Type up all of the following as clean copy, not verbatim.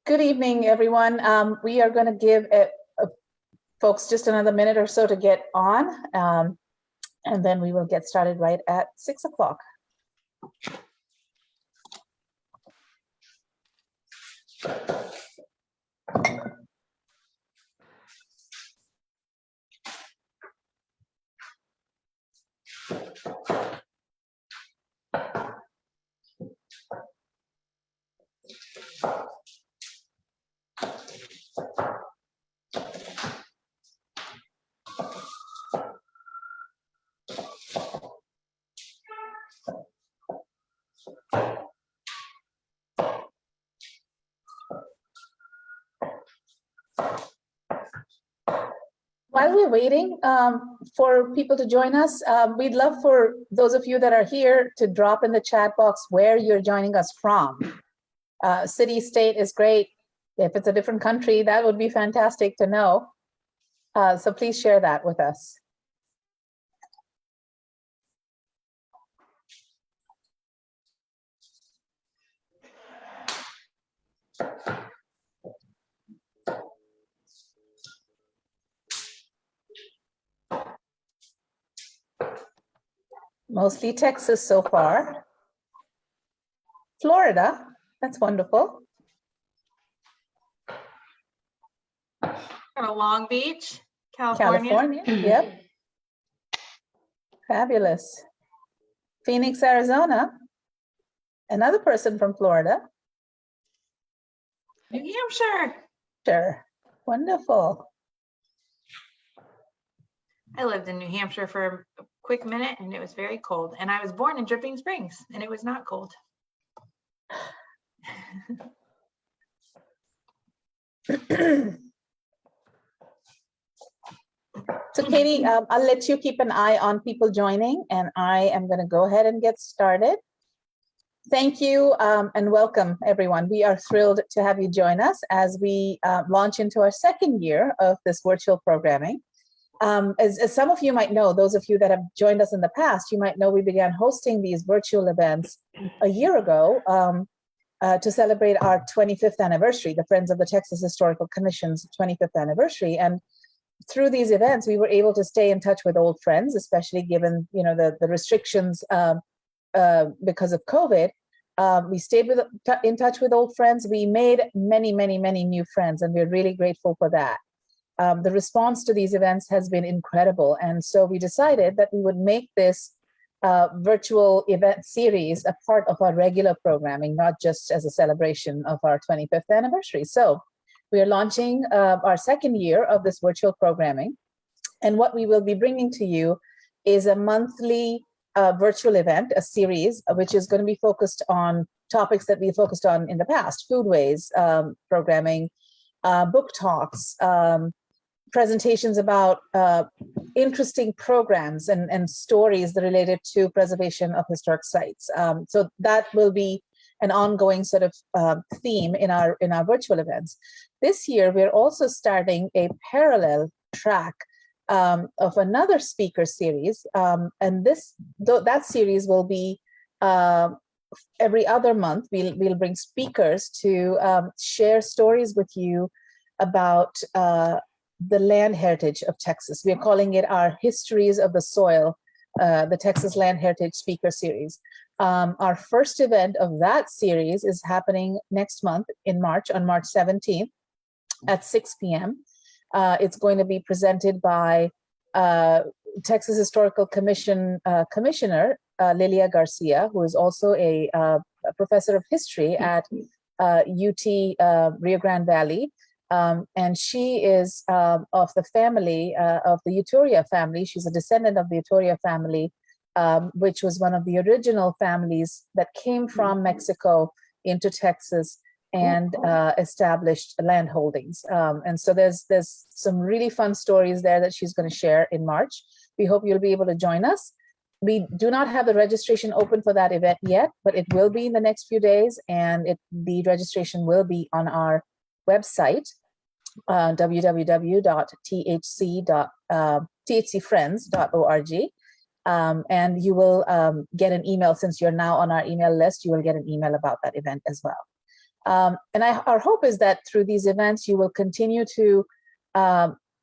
Good evening, everyone. We are going to give folks just another minute or so to get on, and then we will get started right at 6 o'clock. While we're waiting for people to join us, we'd love for those of you that are here to drop in the chat box where you're joining us from. City, state is great. If it's a different country, that would be fantastic to know. So please share that with us. Mostly Texas so far. Florida, that's wonderful. Long Beach, California. Yep. Fabulous. Phoenix, Arizona. Another person from Florida. New Hampshire. Sure. Wonderful. I lived in New Hampshire for a quick minute and it was very cold. And I was born in Dripping Springs and it was not cold. So Katie, I'll let you keep an eye on people joining, and I am going to go ahead and get started. Thank you and welcome, everyone. We are thrilled to have you join us as we launch into our second year of this virtual programming. As some of you might know, those of you that have joined us in the past, you might know we began hosting these virtual events a year ago to celebrate our 25th anniversary, the Friends of the Texas Historical Commission's 25th anniversary. And through these events, we were able to stay in touch with old friends, especially given the restrictions because of COVID. We stayed in touch with old friends. We made many, many, many new friends, and we're really grateful for that. The response to these events has been incredible, and so we decided that we would make this virtual event series a part of our regular programming, not just as a celebration of our 25th anniversary. So we are launching our second year of this virtual programming, and what we will be bringing to you is a monthly virtual event, a series, which is going to be focused on topics that we focused on in the past: foodways programming, book talks, presentations about interesting programs and stories that related to preservation of historic sites. So that will be an ongoing sort of theme in our virtual events. This year, we're also starting a parallel track of another speaker series, and that series will be every other month. We'll bring speakers to share stories with you about the land heritage of Texas. We are calling it our Histories of the Soil, the Texas Land Heritage Speaker Series. Our first event of that series is happening next month in March, on March 17th at 6 p.m. It's going to be presented by Texas Historical Commission Commissioner Lilia Garcia, who is also a professor of history at UT Rio Grande Valley. And she is of the family, of the Utoria family. She's a descendant of the Utoria family, which was one of the original families that came from Mexico into Texas and established land holdings. And so there's some really fun stories there that she's going to share in March. We hope you'll be able to join us. We do not have the registration open for that event yet, but it will be in the next few days, and the registration will be on our website, www.thcfriends.org. And you will get an email. Since you're now on our email list, you will get an email about that event as well. And our hope is that through these events, you will continue to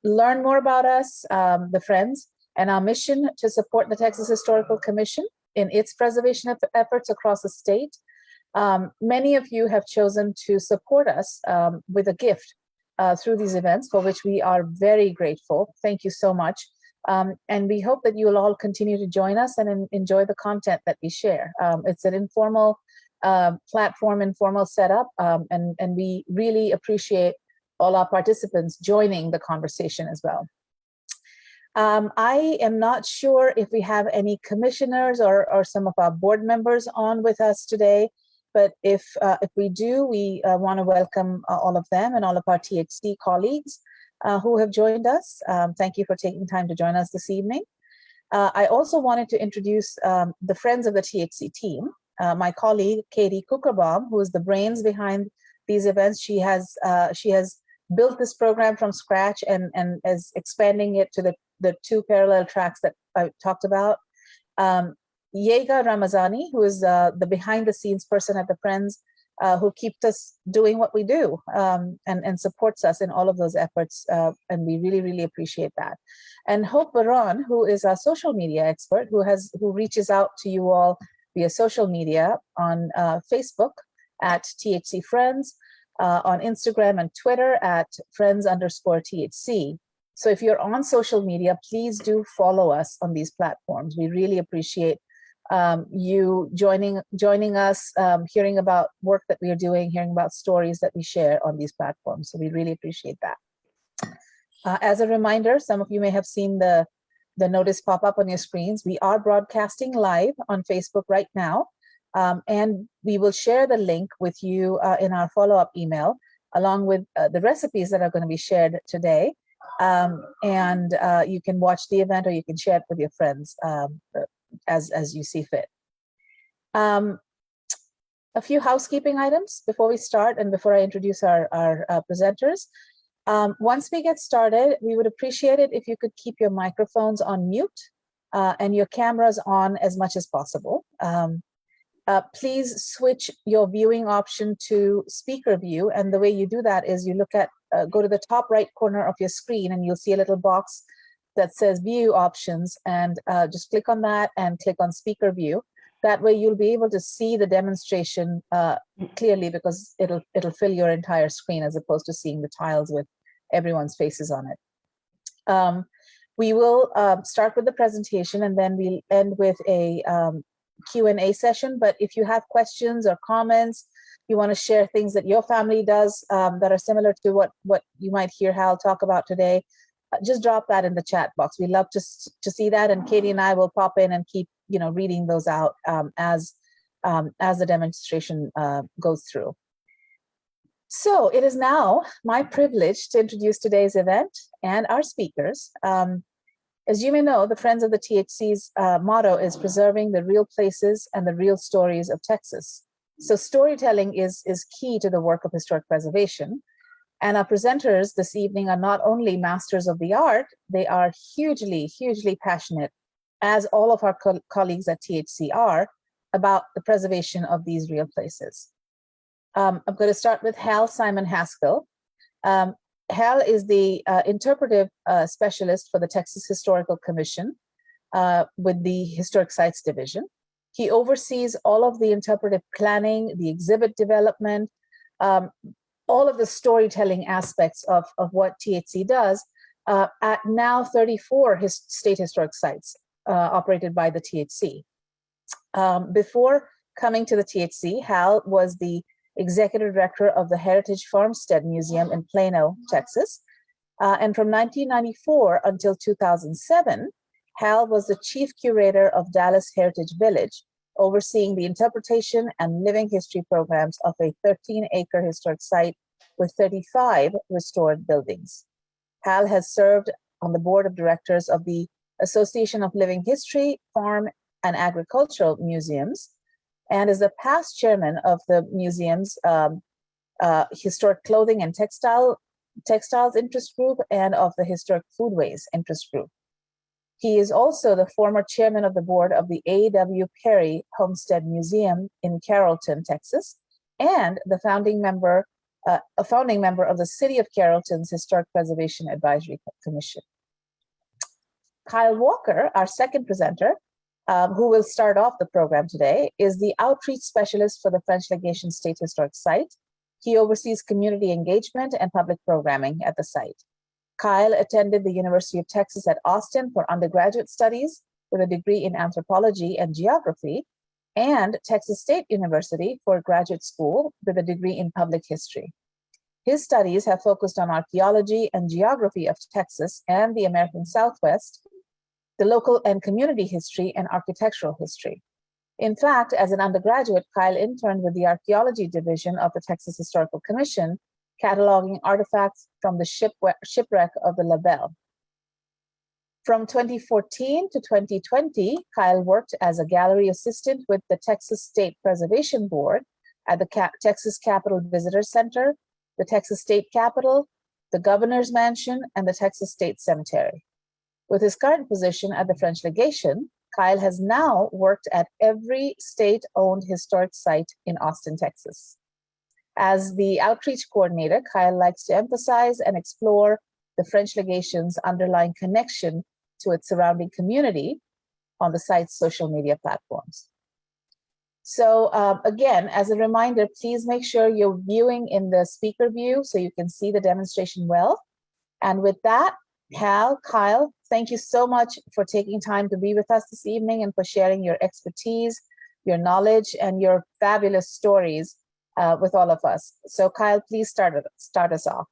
learn more about us, the Friends, and our mission to support the Texas Historical Commission in its preservation efforts across the state. Many of you have chosen to support us with a gift through these events, for which we are very grateful. Thank you so much. And we hope that you will all continue to join us and enjoy the content that we share. It's an informal platform, informal setup, and we really appreciate all our participants joining the conversation as well. I am not sure if we have any commissioners or some of our board members on with us today, but if we do, we want to welcome all of them and all of our THC colleagues who have joined us. Thank you for taking time to join us this evening. I also wanted to introduce the Friends of the THC team. My colleague, Katie Kukerbaum, who is the brains behind these events. She has built this program from scratch and is expanding it to the two parallel tracks that I talked about. Yega Ramazani, who is the behind-the-scenes person at the Friends, who keeps us doing what we do and supports us in all of those efforts, and we really, really appreciate that. And Hope Baron, who is our social media expert, who reaches out to you all via social media on Facebook at THC Friends, on Instagram and Twitter at Friends_THC. So if you're on social media, please do follow us on these platforms. We really appreciate you joining us, hearing about work that we are doing, hearing about stories that we share on these platforms. So we really appreciate that. As a reminder, some of you may have seen the notice pop up on your screens. We are broadcasting live on Facebook right now, and we will share the link with you in our follow-up email, along with the recipes that are going to be shared today. And you can watch the event, or you can share it with your friends as you see fit. A few housekeeping items before we start and before I introduce our presenters. Once we get started, we would appreciate it if you could keep your microphones on mute and your cameras on as much as possible. Please switch your viewing option to speaker view, and the way you do that is you look at, go to the top right corner of your screen, and you'll see a little box that says view options, and just click on that and click on speaker view. That way you'll be able to see the demonstration clearly, because it'll fill your entire screen as opposed to seeing the tiles with everyone's faces on it. We will start with the presentation, and then we'll end with a Q&A session. But if you have questions or comments, you want to share things that your family does that are similar to what you might hear Hal talk about today, just drop that in the chat box. We love to see that, and Katie and I will pop in and keep reading those out as the demonstration goes through. So it is now my privilege to introduce today's event and our speakers. As you may know, the Friends of the THC's motto is preserving the real places and the real stories of Texas. So storytelling is key to the work of historic preservation. And our presenters this evening are not only masters of the art, they are hugely, hugely passionate, as all of our colleagues at THC are, about the preservation of these real places. I'm going to start with Hal Simon-Hassell. Hal is the interpretive specialist for the Texas Historical Commission with the Historic Sites Division. He oversees all of the interpretive planning, the exhibit development, all of the storytelling aspects of what THC does at now 34 state historic sites operated by the THC. Before coming to the THC, Hal was the executive director of the Heritage Farmstead Museum in Plano, Texas. And from 1994 until 2007, Hal was the chief curator of Dallas Heritage Village, overseeing the interpretation and living history programs of a 13-acre historic site with 35 restored buildings. Hal has served on the board of directors of the Association of Living History, Farm, and Agricultural Museums, and is the past chairman of the museum's Historic Clothing and Textiles Interest Group and of the Historic Foodways Interest Group. He is also the former chairman of the board of the A.W. Perry Homestead Museum in Carrollton, Texas, and a founding member of the City of Carrollton's Historic Preservation Advisory Commission. Kyle Walker, our second presenter, who will start off the program today, is the outreach specialist for the French Legation State Historic Site. He oversees community engagement and public programming at the site. Kyle attended the University of Texas at Austin for undergraduate studies with a degree in anthropology and geography, and Texas State University for graduate school with a degree in public history. His studies have focused on archaeology and geography of Texas and the American Southwest, the local and community history, and architectural history. In fact, as an undergraduate, Kyle interned with the Archaeology Division of the Texas Historical Commission, cataloging artifacts from the shipwreck of the La Belle. From 2014 to 2020, Kyle worked as a gallery assistant with the Texas State Preservation Board at the Texas Capitol Visitor Center, the Texas State Capitol, the Governor's Mansion, and the Texas State Cemetery. With his current position at the French Legation, Kyle has now worked at every state-owned historic site in Austin, Texas. As the outreach coordinator, Kyle likes to emphasize and explore the French Legation's underlying connection to its surrounding community on the site's social media platforms. So again, as a reminder, please make sure you're viewing in the speaker view so you can see the demonstration well. And with that, Kyle, thank you so much for taking time to be with us this evening and for sharing your expertise, your knowledge, and your fabulous stories with all of us. So Kyle, please start us off.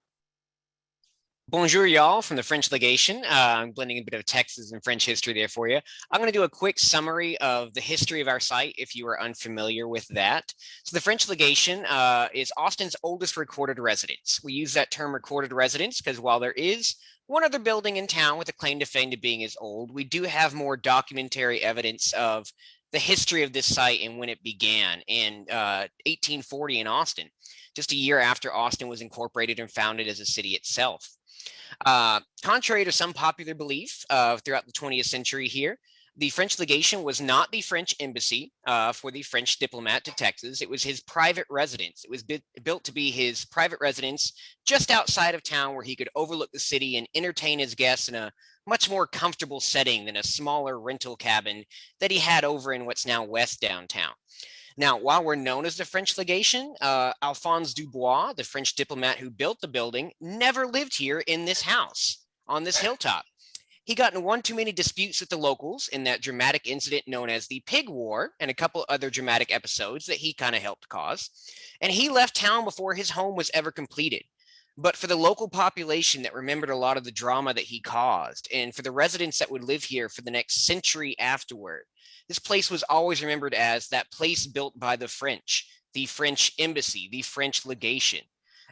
Bonjour, y'all, from the French Legation. I'm blending a bit of Texas and French history there for you. I'm going to do a quick summary of the history of our site if you are unfamiliar with that. So the French Legation is Austin's oldest recorded residence. We use that term recorded residence because while there is one other building in town with a claim to fame to being as old, we do have more documentary evidence of the history of this site and when it began in 1840 in Austin, just a year after Austin was incorporated and founded as a city itself. Contrary to some popular belief throughout the 20th century here, the French Legation was not the French embassy for the French diplomat to Texas. It was his private residence. It was built to be his private residence just outside of town where he could overlook the city and entertain his guests in a much more comfortable setting than a smaller rental cabin that he had over in what's now West downtown. Now, while we're known as the French Legation, Alphonse Dubois, the French diplomat who built the building, never lived here in this house on this hilltop. He got in one too many disputes with the locals in that dramatic incident known as the Pig War and a couple other dramatic episodes that he kind of helped cause. And he left town before his home was ever completed. But for the local population that remembered a lot of the drama that he caused, and for the residents that would live here for the next century afterward, this place was always remembered as that place built by the French embassy, the French legation.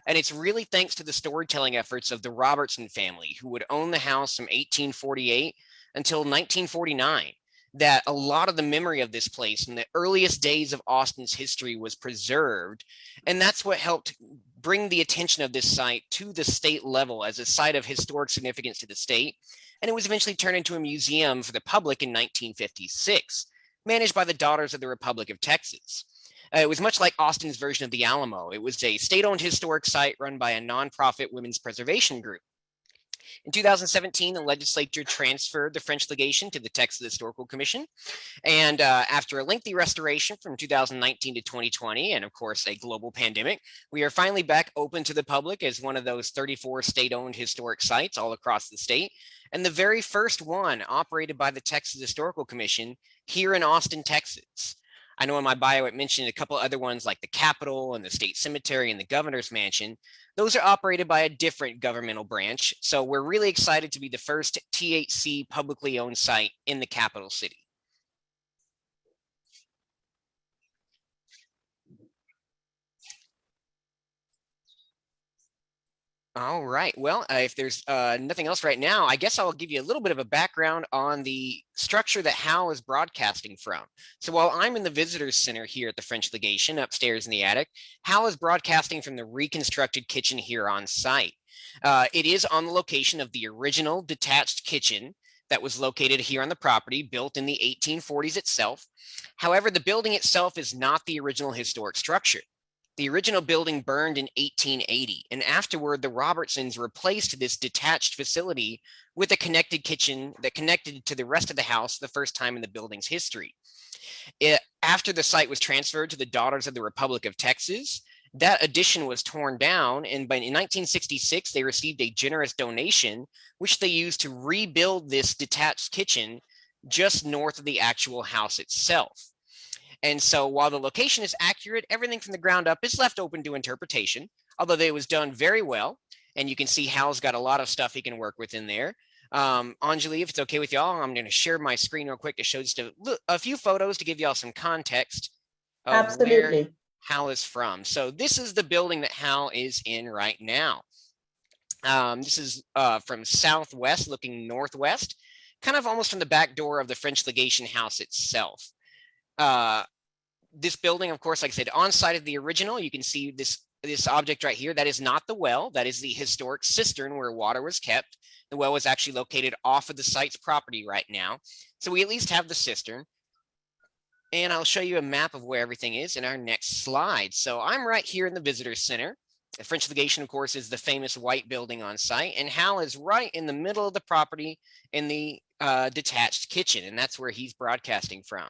And it's really thanks to the storytelling efforts of the Robertson family, who would own the house from 1848 until 1949, that a lot of the memory of this place in the earliest days of Austin's history was preserved. And that's what helped bring the attention of this site to the state level as a site of historic significance to the state. And it was eventually turned into a museum for the public in 1956, managed by the Daughters of the Republic of Texas. It was much like Austin's version of the Alamo. It was a state-owned historic site run by a nonprofit women's preservation group. In 2017, the legislature transferred the French Legation to the Texas Historical Commission. And after a lengthy restoration from 2019 to 2020, and of course, a global pandemic, we are finally back open to the public as one of those 34 state-owned historic sites all across the state. And the very first one operated by the Texas Historical Commission here in Austin, Texas. I know in my bio, it mentioned a couple other ones like the Capitol and the State Cemetery and the Governor's Mansion. Those are operated by a different governmental branch. So we're really excited to be the first THC publicly owned site in the capital city. All right. Well, if there's nothing else right now, I guess I'll give you a little bit of a background on the structure that Hal is broadcasting from. So while I'm in the visitors center here at the French Legation upstairs in the attic, Hal is broadcasting from the reconstructed kitchen here on site. It is on the location of the original detached kitchen that was located here on the property, built in the 1840s itself. However, the building itself is not the original historic structure. The original building burned in 1880, and afterward, the Robertsons replaced this detached facility with a connected kitchen that connected to the rest of the house the first time in the building's history. After the site was transferred to the Daughters of the Republic of Texas, that addition was torn down, and in 1966, they received a generous donation, which they used to rebuild this detached kitchen just north of the actual house itself. And so while the location is accurate, everything from the ground up is left open to interpretation, although it was done very well. And you can see Hal's got a lot of stuff he can work with in there. Anjali, if it's okay with y'all, I'm going to share my screen real quick to show just a few photos to give y'all some context of Absolutely. where Hal is from. So this is the building that Hal is in right now. This is from southwest looking northwest, kind of almost from the back door of the French legation house itself. This building, of course, like I said, on site of the original, you can see this object right here. That is not the well. That is the historic cistern where water was kept. The well was actually located off of the site's property right now. So we at least have the cistern. And I'll show you a map of where everything is in our next slide. So I'm right here in the visitor center. The French legation, of course, is the famous white building on site. And Hal is right in the middle of the property in the detached kitchen. And that's where he's broadcasting from.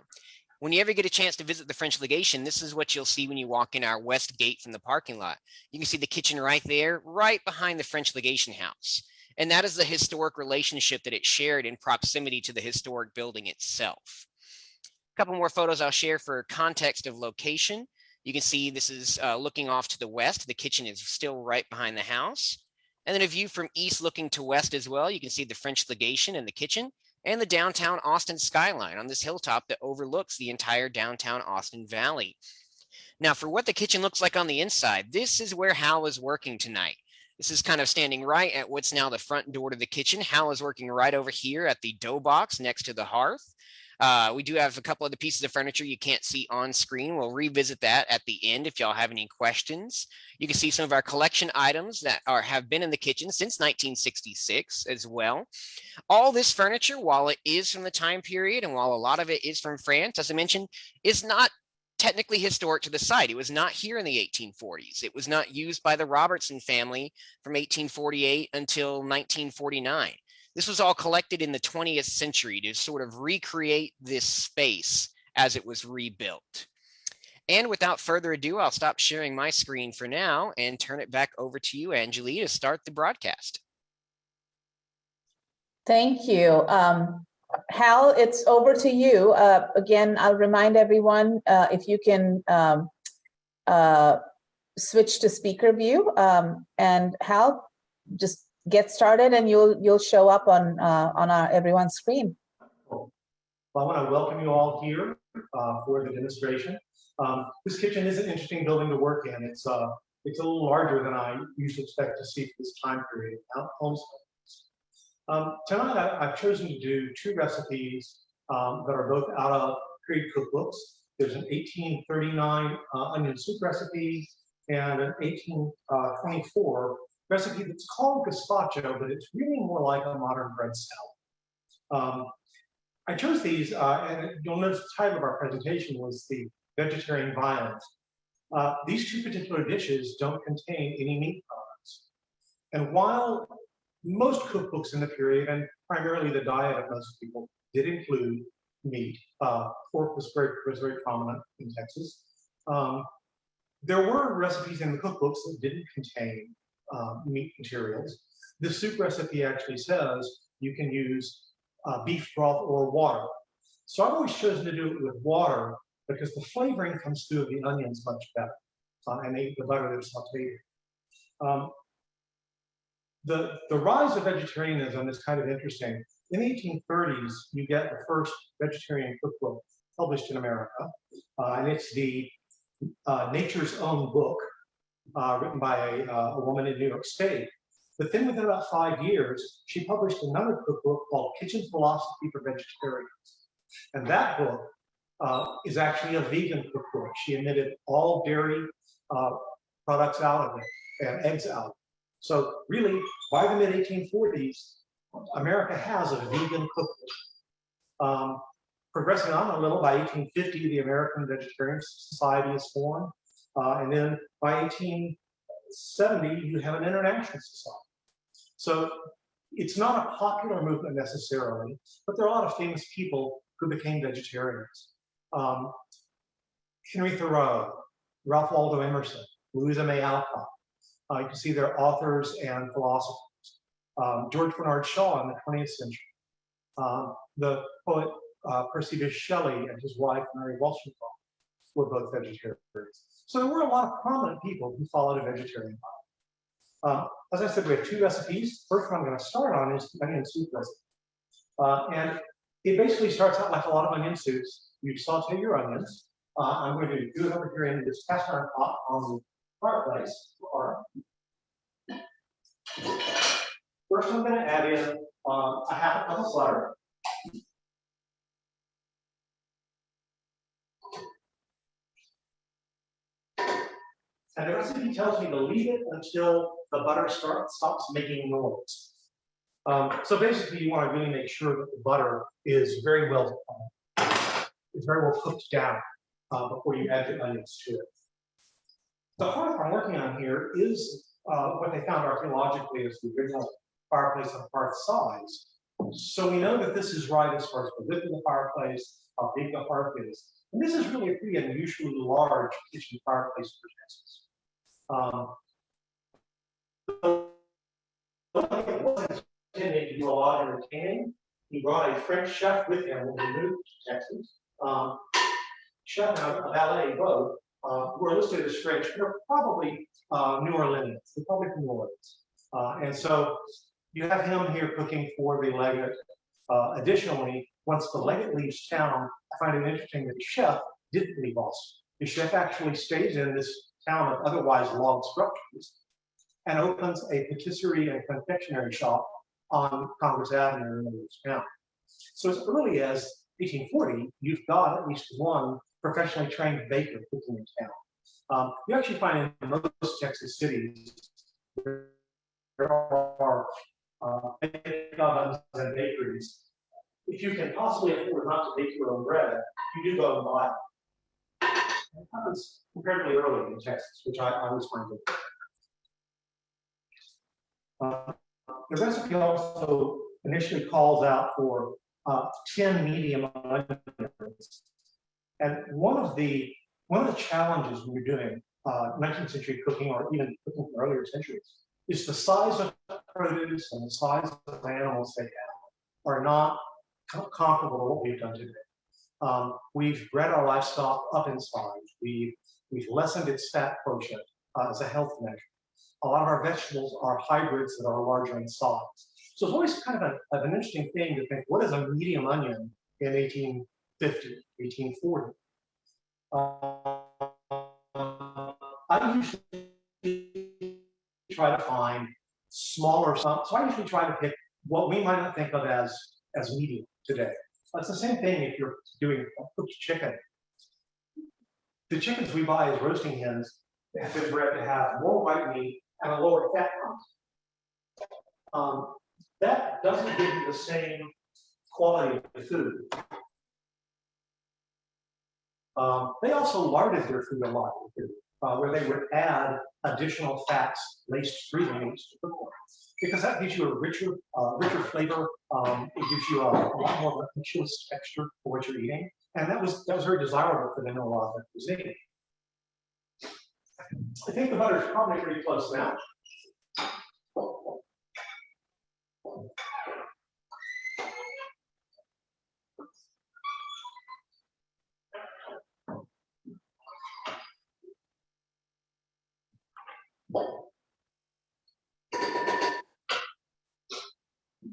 When you ever get a chance to visit the French legation, this is what you'll see when you walk in our west gate from the parking lot. You can see the kitchen right there, right behind the French legation house. And that is the historic relationship that it shared in proximity to the historic building itself. A couple more photos I'll share for context of location. You can see this is looking off to the west. The kitchen is still right behind the house. And then a view from east looking to west as well. You can see the French legation and the kitchen, and the downtown Austin skyline on this hilltop that overlooks the entire downtown Austin Valley. Now, for what the kitchen looks like on the inside, this is where Hal is working tonight. This is kind of standing right at what's now the front door to the kitchen. Hal is working right over here at the dough box next to the hearth. We do have a couple of the pieces of furniture you can't see on screen. We'll revisit that at the end if y'all have any questions. You can see some of our collection items that have been in the kitchen since 1966 as well. All this furniture, while it is from the time period and while a lot of it is from France, as I mentioned, is not technically historic to the site. It was not here in the 1840s. It was not used by the Robertson family from 1848 until 1949. This was all collected in the 20th century to sort of recreate this space as it was rebuilt. And without further ado, I'll stop sharing my screen for now and turn it back over to you, Anjali, to start the broadcast. Thank you. Hal, it's over to you. Again, I'll remind everyone if you can switch to speaker view. And Hal, just get started and you'll show up on everyone's screen. Well, I want to welcome you all here for the demonstration. This kitchen is an interesting building to work in. It's a little larger than I usually expect to see for this time period out homestead. Tonight I've chosen to do two recipes that are both out of period cookbooks. There's an 1839 onion soup recipe and an 1824 recipe that's called gazpacho, but it's really more like a modern bread salad. I chose these, and you'll notice the title of our presentation was the vegetarian viands. These two particular dishes don't contain any meat products. And while most cookbooks in the period, and primarily the diet of most people, did include meat, pork was very prominent in Texas, there were recipes in the cookbooks that didn't contain meat materials. The soup recipe actually says you can use beef broth or water. So I've always chosen to do it with water because the flavoring comes through of the onions much better, and the butter that's sauteed. The rise of vegetarianism is kind of interesting. In the 1830s, you get the first vegetarian cookbook published in America, and it's the Nature's Own Book, written by a woman in New York State. But then within about 5 years, she published another cookbook called Kitchen Philosophy for Vegetarians. And that book is actually a vegan cookbook. She omitted all dairy products out of it and eggs out. So really, by the mid-1840s, America has a vegan cookbook. Progressing on a little, by 1850, the American Vegetarian Society is formed. And then by 1870, you have an international society. So it's not a popular movement necessarily, but there are a lot of famous people who became vegetarians. Henry Thoreau, Ralph Waldo Emerson, Louisa May Alcott. You can see they're authors and philosophers. George Bernard Shaw in the 20th century. The poet Percy Bysshe Shelley and his wife Mary Wollstonecraft were both vegetarians. So there were a lot of prominent people who followed a vegetarian diet. As I said, we have two recipes. First one I'm going to start on is the onion soup recipe. And it basically starts out like a lot of onion soups. You saute your onions. I'm going to do it over here in this cast iron pot on the fireplace. First, I'm going to add in a half a cup of butter. And the recipe tells me to leave it until the butter stops making noise. So basically, you want to really make sure that the butter is very well cooked down before you add the onions to it. The hearth I'm working on here is what they found archaeologically as the original fireplace on hearth size. So we know that this is right as far as the width of the fireplace, how big the hearth is. And this is really a pretty unusually large kitchen fireplace for Texas. It wasn't intended to do a lot of entertaining. He brought a French chef with him when he moved to Texas. Chef and a valet both were listed as French. They're probably New Orleans. They're probably from New Orleans. And so you have him here cooking for the legate. Additionally, once the legate leaves town, I find it interesting that the chef didn't leave Austin. The chef actually stays in this town of otherwise log structures and opens a patisserie and confectionery shop on Congress Avenue in this town. So as early as 1840, you've got at least one professionally trained baker cooking in town. You actually find in most Texas cities, there are bake ovens and bakeries. If you can possibly afford not to bake your own bread, you do go and buy it. It happens comparatively early in Texas, which I always find good. The recipe also initially calls out for 10 medium onions. And one of the challenges when you're doing 19th century cooking or even cooking from earlier centuries is the size of produce and the size of animals they have are not comparable to what we've done today. We've bred our livestock up in size. We've lessened its fat quotient as a health measure. A lot of our vegetables are hybrids that are larger in size. So it's always kind of an interesting thing to think, what is a medium onion in 1850, 1840? I usually try to find smaller, so I usually try to pick what we might not think of as medium today. It's the same thing if you're doing cooked chicken. The chickens we buy as roasting hens have been bred to have more white meat and a lower fat content. That doesn't give you the same quality of food. They also larded their food a lot, where they would add additional fats laced through the meats to cook them, because that gives you a richer flavor. It gives you a lot more of a continuous texture for what you're eating, and that was very desirable for them in a lot of their cuisine. I think the butter's probably pretty close now.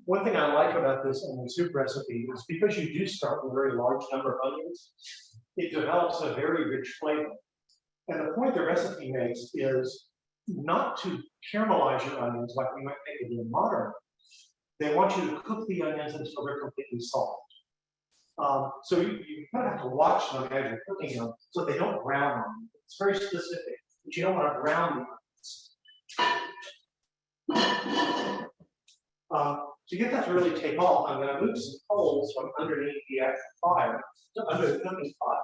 One thing I like about this onion soup recipe is because you do start with a very large number of onions, it develops a very rich flavor. And the point the recipe makes is not to caramelize your onions like we might think of in modern. They want you to cook the onions until they're completely soft. So you kind of have to watch them as you're cooking them so they don't brown them. It's very specific, but you don't want to brown the onions. To get that to really take off, I'm going to move some coals from underneath the actual fire to under the cooking pot.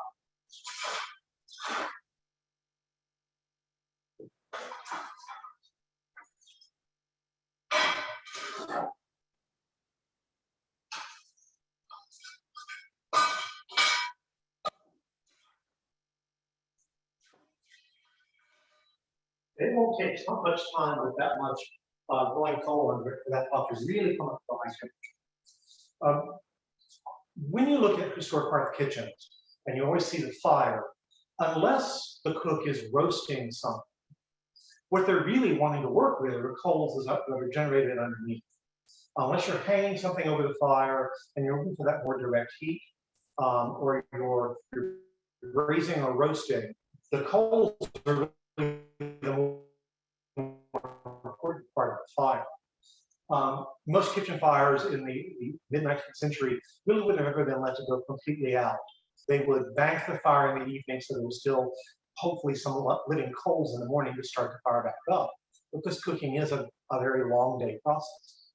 It won't take so much time with that much going coal under it for that pot to really come up to high temperature. When you look at historic hearth kitchens, and you always see the fire, unless the cook is roasting something, what they're really wanting to work with are coals that are generated underneath. Unless you're hanging something over the fire and you're looking for that more direct heat, or you're braising or roasting, the coals are really the more important part of the fire. Most kitchen fires in the mid-19th century really would have ever been let to go completely out. They would bank the fire in the evening so there was still hopefully some living coals in the morning to start the fire back up. Because cooking is a very long day process.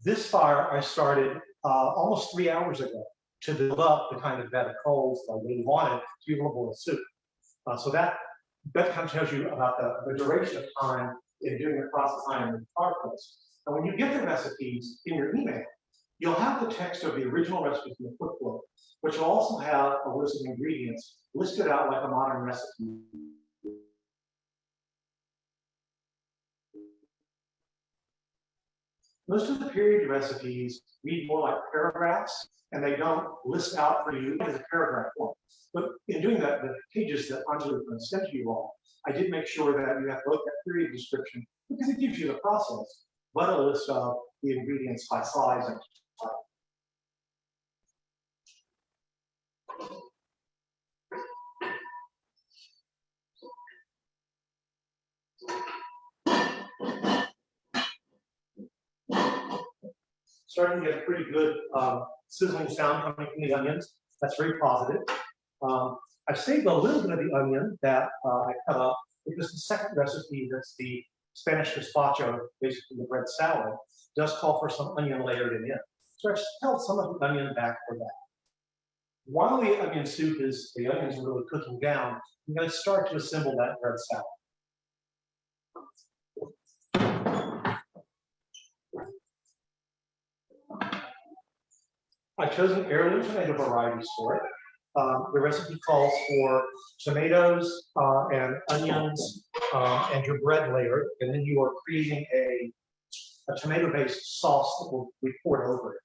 This fire I started almost 3 hours ago to build up the kind of bed of coals that I really wanted to be able to boil soup. So that kind of tells you about the duration of time in doing the process I am in the fireplace. And when you get the recipes in your email, you'll have the text of the original recipe from the cookbook, which will also have a list of ingredients listed out like a modern recipe. Most of the period recipes read more like paragraphs, and they don't list out for you as a paragraph form. But in doing that, the pages that Angela is going to send to you all, I did make sure that you have both that period description, because it gives you the process, but a list of the ingredients by size and type. Starting to get a pretty good sizzling sound coming from the onions. That's very positive. I've saved a little bit of the onion that I cut up because the second recipe, that's the Spanish Gazpacho, basically the bread salad, does call for some onion layered in it. So I've held some of the onion back for that. While the onion soup is, the onions are really cooking down, I'm going to start to assemble that bread salad. I've chosen heirloom tomato varieties for it. The recipe calls for tomatoes and onions and your bread layer, and then you are creating a tomato-based sauce that will be poured over it.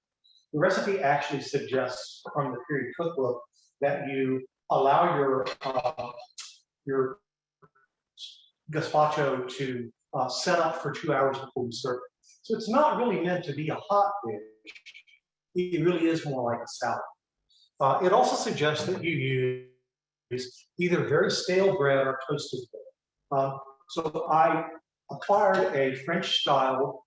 The recipe actually suggests from the period cookbook that you allow your gazpacho to set up for 2 hours before you serve it. So it's not really meant to be a hot dish. It really is more like a salad. It also suggests that you use either very stale bread or toasted bread. So I acquired a French-style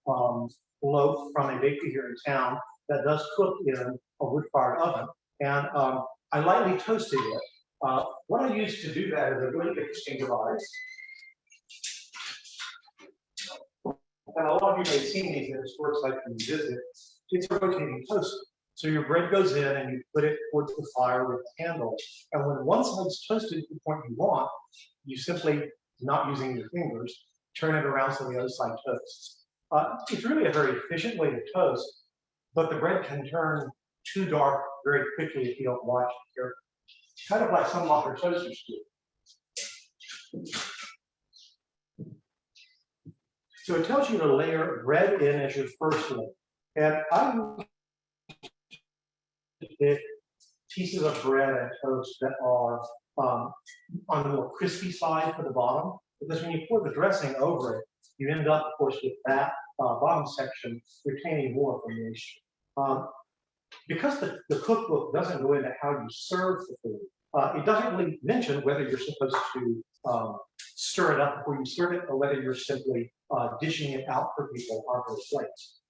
loaf from a bakery here in town that does cook in a wood-fired oven, and I lightly toasted it. What I use to do that is a really interesting device. And a lot of you may have seen these at historic sites when you visit. It's a rotating toaster. So your bread goes in and you put it towards the fire with the handle. And when one side's toasted to the point you want, you simply, not using your fingers, turn it around so the other side toasts. It's really a very efficient way to toast, but the bread can turn too dark very quickly if you don't watch it carefully. Kind of like some modern toasters do. So it tells you to layer bread in as your first layer. And I did pieces of bread and toast that are on the more crispy side for the bottom, because when you pour the dressing over it, you end up, of course, with that bottom section retaining more information. Because the cookbook doesn't go into how you serve the food, it doesn't really mention whether you're supposed to stir it up before you serve it or whether you're simply dishing it out for people on those plates.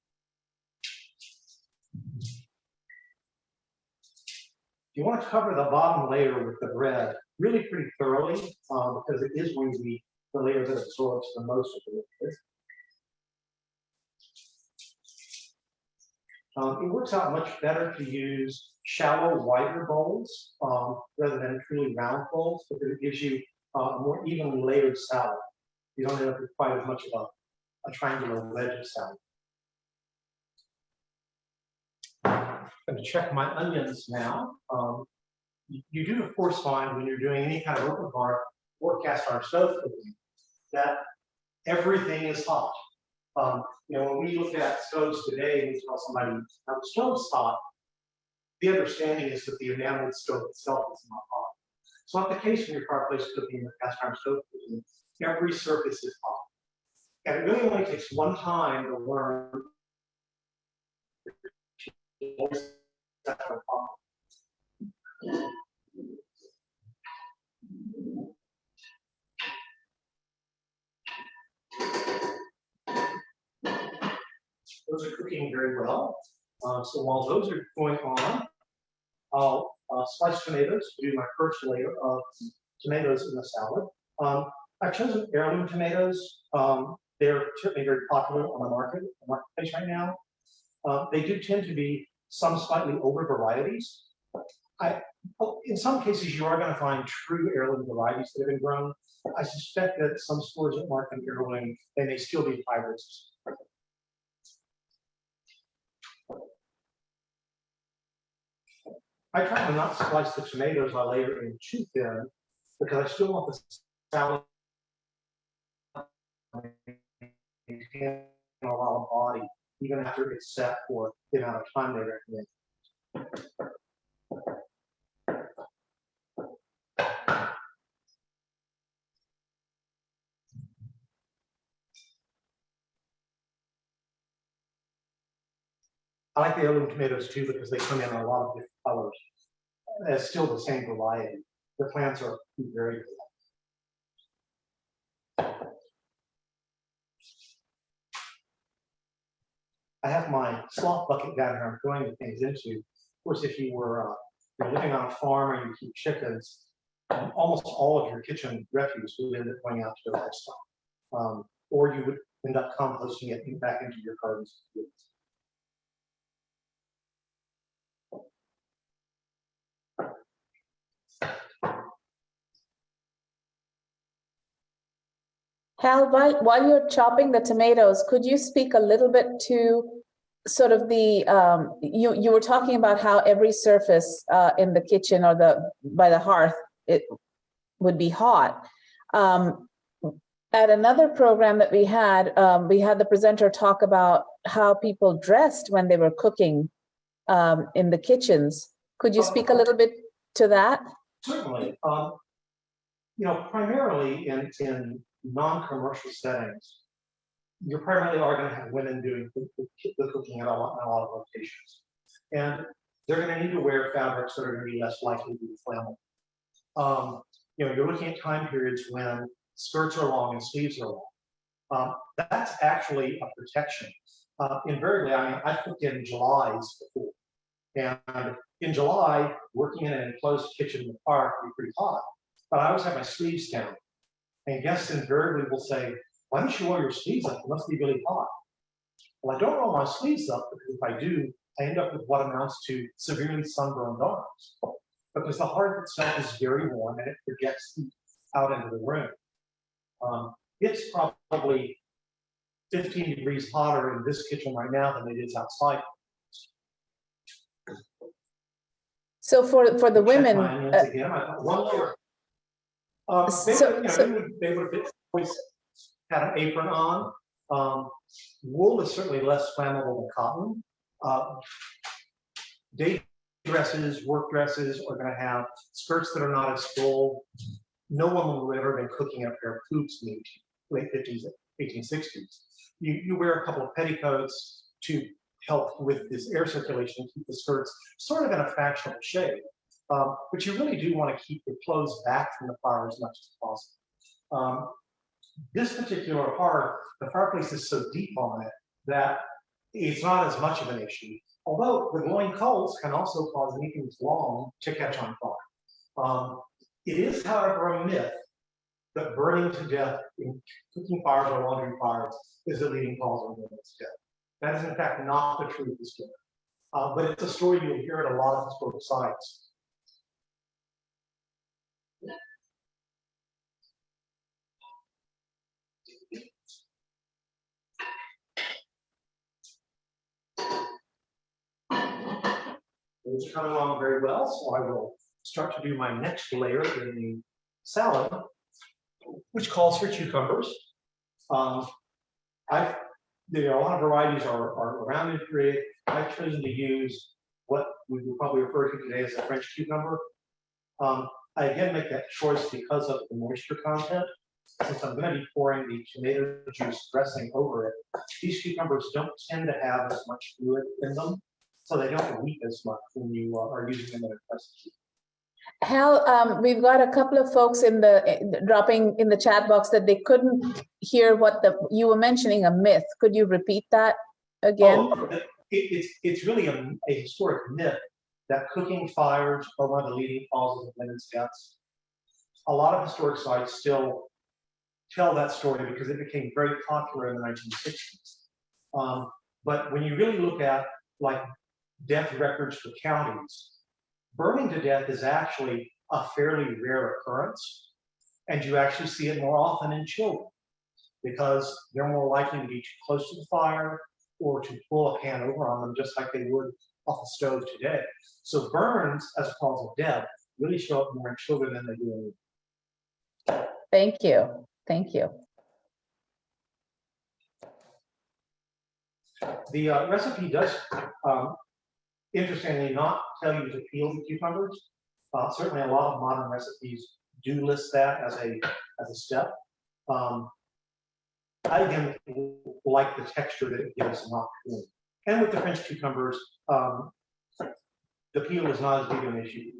You want to cover the bottom layer with the bread really pretty thoroughly because it is going to be the layer that absorbs the most of the liquid. It works out much better to use shallow, wider bowls rather than truly round bowls, because it gives you a more evenly layered salad. You don't end up with quite as much of a triangular wedge of salad. I'm going to check my onions now. You do, of course, find when you're doing any kind of open hearth or cast iron stove cooking that everything is hot. You know, when we look at stoves today and we tell somebody how the stove's hot, the understanding is that the enameled stove itself is not hot. It's not the case when you're fireplace cooking or cast iron stove cooking. Every surface is hot. And it really only takes one time to learn. Those are cooking very well. So while those are going on, I'll slice tomatoes to do my first layer of tomatoes in the salad. I've chosen heirloom tomatoes. They're certainly very popular on the marketplace right now. They do tend to be some slightly older varieties. In some cases, you are going to find true heirloom varieties that have been grown. I suspect that some stores that market heirloom, they may still be hybrids. I try to not slice the tomatoes I layer in too thin because I still want the salad to maintain a lot of body even after it's set for the amount of time they recommend. I like the heirloom tomatoes too because they come in a lot of different colors. It's still the same variety. The plants are very good. I have my slop bucket down here I'm throwing the things into. Of course, if you were you're living on a farm or you keep chickens, almost all of your kitchen refuse would end up going out to the livestock. Or you would end up composting it back into your gardens. Hal, while you're chopping the tomatoes, could you speak a little bit to sort of the, you were talking about how every surface in the kitchen or by the hearth, it would be hot. At another program that we had the presenter talk about how people dressed when they were cooking in the kitchens. Could you speak a little bit to that? Certainly. You know, primarily in non-commercial settings, you primarily are going to have women doing the cooking at a lot of locations. And they're going to need to wear fabrics that are going to be less likely to be flammable. You know, you're looking at time periods when skirts are long and sleeves are long. That's actually a protection. Invariably, I mean, I've cooked in Julys before. And in July, working in an enclosed kitchen in the park can be pretty hot. But I always have my sleeves down. And guests invariably will say, why don't you roll your sleeves up? It must be really hot. Well, I don't roll my sleeves up because if I do, I end up with what amounts to severely sunburned arms. Because the hearth itself is very warm and it projects heat out into the room. It's probably 15 degrees hotter in this kitchen right now than it is outside. So for the women, again, I got one layer. They would always had an apron on. Wool is certainly less flammable than cotton. Day dresses, work dresses are going to have skirts that are not as full. No woman will ever been cooking up a pair of hoops in the late 50s, 1860s. You wear a couple of petticoats to help with this air circulation, keep the skirts sort of in a fashionable shape. But you really do want to keep your clothes back from the fire as much as possible. This particular hearth, the fireplace is so deep on it that it's not as much of an issue. Although the glowing coals can also cause anything that's long to catch on fire. It is, however, a myth that burning to death in cooking fires or laundry fires is the leading cause of women's death. That is, in fact, not the truth. but it's a story you'll hear at a lot of historical sites. It's coming along very well, so I will start to do my next layer in the salad, which calls for cucumbers. There are a lot of varieties are around in period. I've chosen to use what we would probably refer to today as a French cucumber. I again make that choice because of the moisture content. Since I'm going to be pouring the tomato juice dressing over it, these cucumbers don't tend to have as much fluid in them, so they don't weep as much when you are using them in a recipe. Hal, we've got a couple of folks dropping in the chat box that they couldn't hear what you were mentioning a myth. Could you repeat that again? Oh, it's really a historic myth that cooking fires are one of the leading causes of women's deaths. A lot of historic sites still tell that story because it became very popular in the 1960s. But when you really look at like death records for counties, burning to death is actually a fairly rare occurrence, and you actually see it more often in children because they're more likely to be too close to the fire or to pull a pan over on them just like they would off the stove today. So burns as a cause of death really show up more in children than they do in adults. Thank you. Thank you. The recipe does, interestingly, not tell you to peel the cucumbers. Certainly, a lot of modern recipes do list that as a step. I again like the texture that it gives, not peeling. And with the French cucumbers, the peel is not as big an issue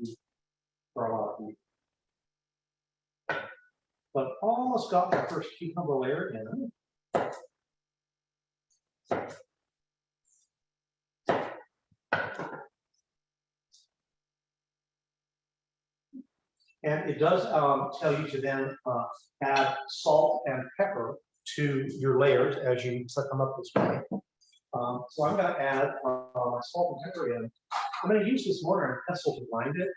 for a lot of people. But almost got my first cucumber layer in. And it does tell you to then add salt and pepper to your layers as you set them up this way. So I'm going to add my salt and pepper in. I'm going to use this mortar and pestle to grind it.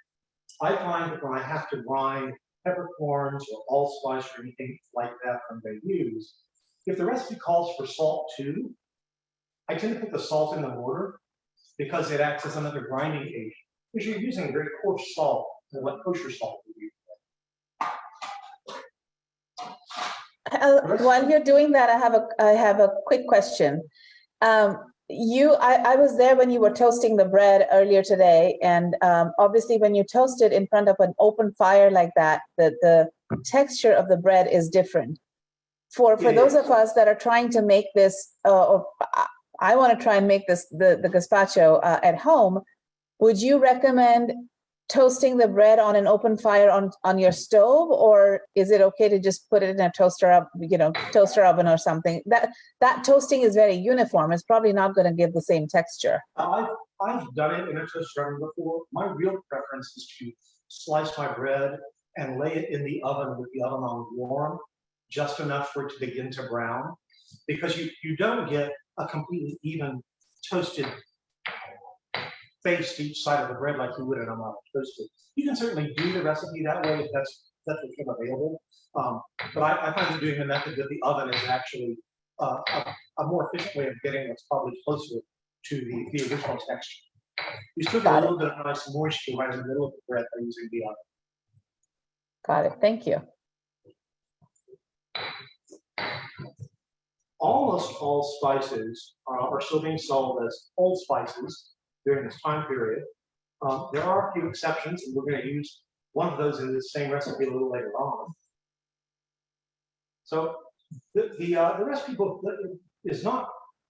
I find that when I have to grind peppercorns or allspice or anything like that I'm going to use, if the recipe calls for salt too, I tend to put the salt in the mortar because it acts as another grinding agent. Because you're using very coarse salt and what kosher salt would use. While you're doing that, I have a quick question. I was there when you were toasting the bread earlier today, and obviously when you toast it in front of an open fire like that, the texture of the bread is different. For those of us that are trying to make this, or I want to try and make this the gazpacho at home, would you recommend toasting the bread on an open fire on your stove, or is it okay to just put it in a toaster oven or something? That toasting is very uniform. It's probably not going to give the same texture. I've done it in a toaster oven before. My real preference is to slice my bread and lay it in the oven with the oven on warm, just enough for it to begin to brown, because you don't get a completely even toasted face to each side of the bread like you would in a modern toaster. You can certainly do the recipe that way if that's what's available. But I find that doing the method with the oven is actually a more efficient way of getting what's probably closer to the original texture. You still get a little bit of nice moisture right in the middle of the bread by using the oven. Got it. Thank you. Almost all spices are still being sold as old spices during this time period. There are a few exceptions, and we're going to use one of those in this same recipe a little later on. So the recipe book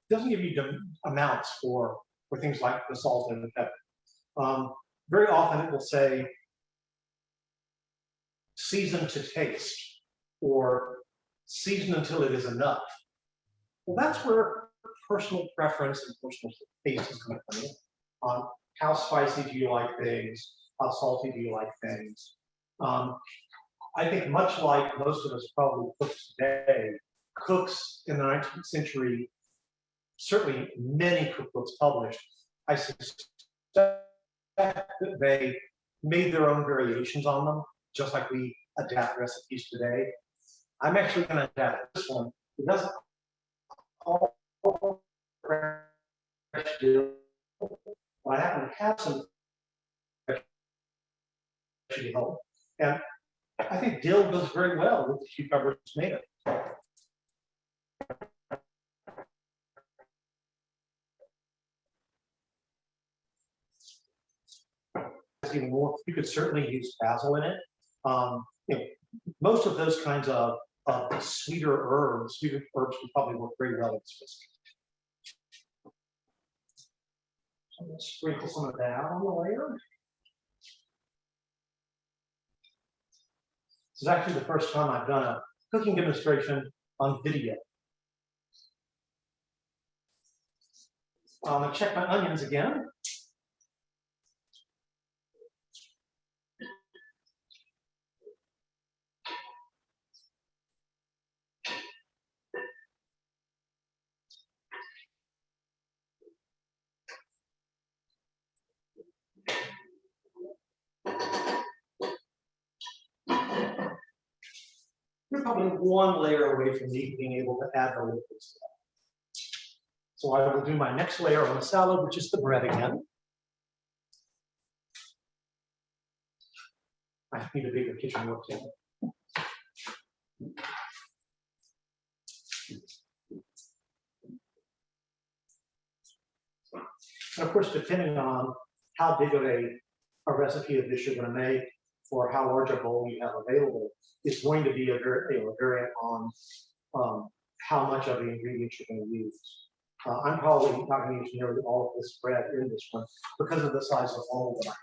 doesn't give you amounts for things like the salt and the pepper. Very often it will say season to taste or season until it is enough. Well, that's where personal preference and personal taste is going to come in. How spicy do you like things? How salty do you like things? I think much like most of us probably cooks today, cooks in the 19th century, certainly many cookbooks published, I suspect that they made their own variations on them, just like we adapt recipes today. I'm actually going to adapt this one. It doesn't all fresh dill, but I happen to have some fresh dill, and I think dill goes very well with the cucumber tomato. Even more, you could certainly use basil in it. You know, most of those kinds of sweeter herbs would probably work very well in this recipe. So let's sprinkle some of that on the layer. This is actually the first time I've done a cooking demonstration on video. I'm going to check my onions again. We're probably one layer away from me being able to add the liquids. So I will do my next layer on the salad, which is the bread again. I need a bigger kitchen work table. And of course, depending on how big of a recipe of dish you're going to make, or how large a bowl you have available, it's going to be a variant on how much of the ingredients you're going to use. I'm probably not going to use nearly all of this bread in this one because of the size of bowl that I have.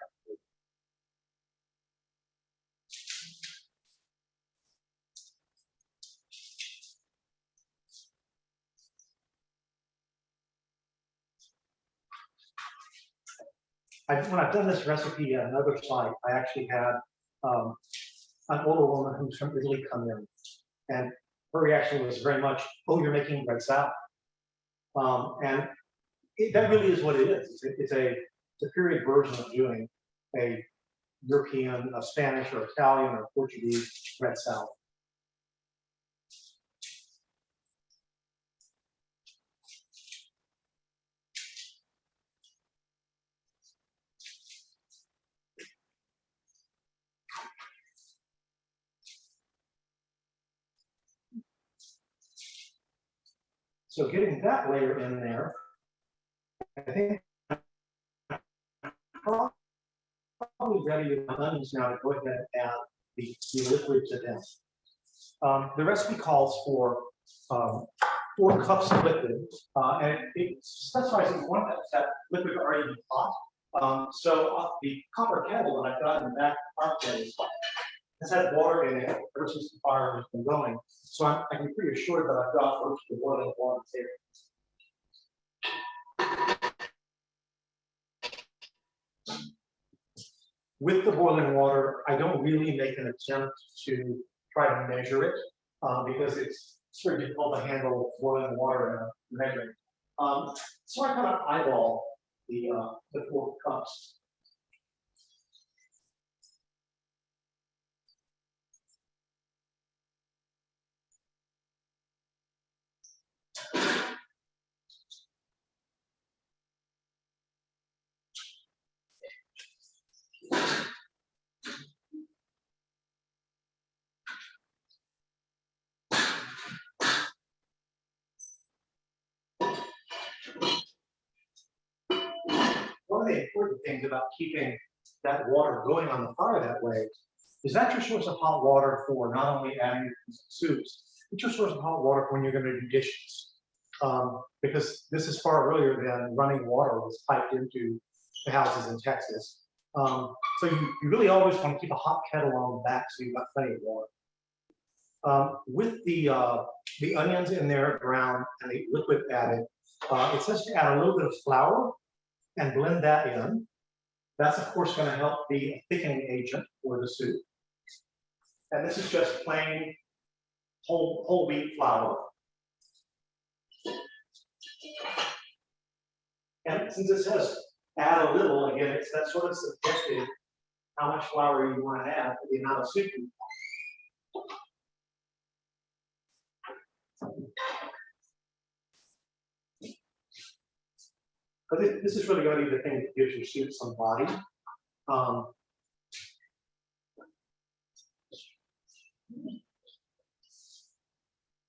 When I've done this recipe at another site, I actually had an older woman who's from Italy come in, and her reaction was very much, "Oh, you're making bread salad," and that really is what it is. It's a period version of doing a European, a Spanish, or Italian, or Portuguese bread salad. So getting that layer in there, I think I'm probably ready with my onions now to go ahead and add the liquid to them. The recipe calls for 4 cups of liquid, and it specifies that you want that liquid already be hot. So the copper kettle that I've got in the back of the fireplace has had water in it ever since the fire has been going. So I can be pretty assured that I've got most of the boiling water here. With the boiling water, I don't really make an attempt to try to measure it because it's sort of difficult to handle boiling water and measuring. So I kind of eyeball the 4 cups. One of the important things about keeping that water going on the fire that way is that your source of hot water for not only adding soups, but your source of hot water for when you're going to do dishes. Because this is far earlier than running water was piped into the houses in Texas. So you really always want to keep a hot kettle on the back so you've got plenty of water. With the onions in there brown and the liquid added, it says to add a little bit of flour and blend that in. That's of course going to help be a thickening agent for the soup. And this is just plain whole wheat flour. And since it says add a little. Again, it's that sort of subjective, how much flour you want to add to the amount of soup you want. But this is really going to be the thing that gives your soup some body.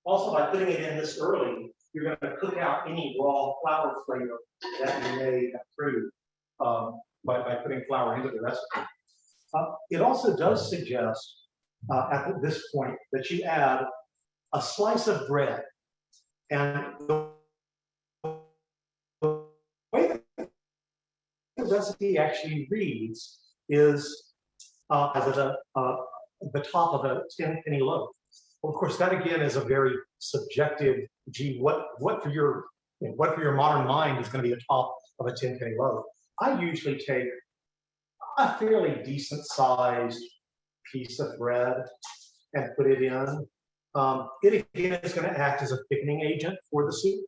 Also, by putting it in this early, you're going to cook out any raw flour flavor that you may have brewed by putting flour into the recipe. It also does suggest at this point that you add a slice of bread. And the way that the recipe actually reads is as at the top of a 10-penny loaf. Well, of course, that again is a very subjective. Gee, what for your modern mind is going to be the top of a 10-penny loaf? I usually take a fairly decent sized piece of bread and put it in. It again is going to act as a thickening agent for the soup.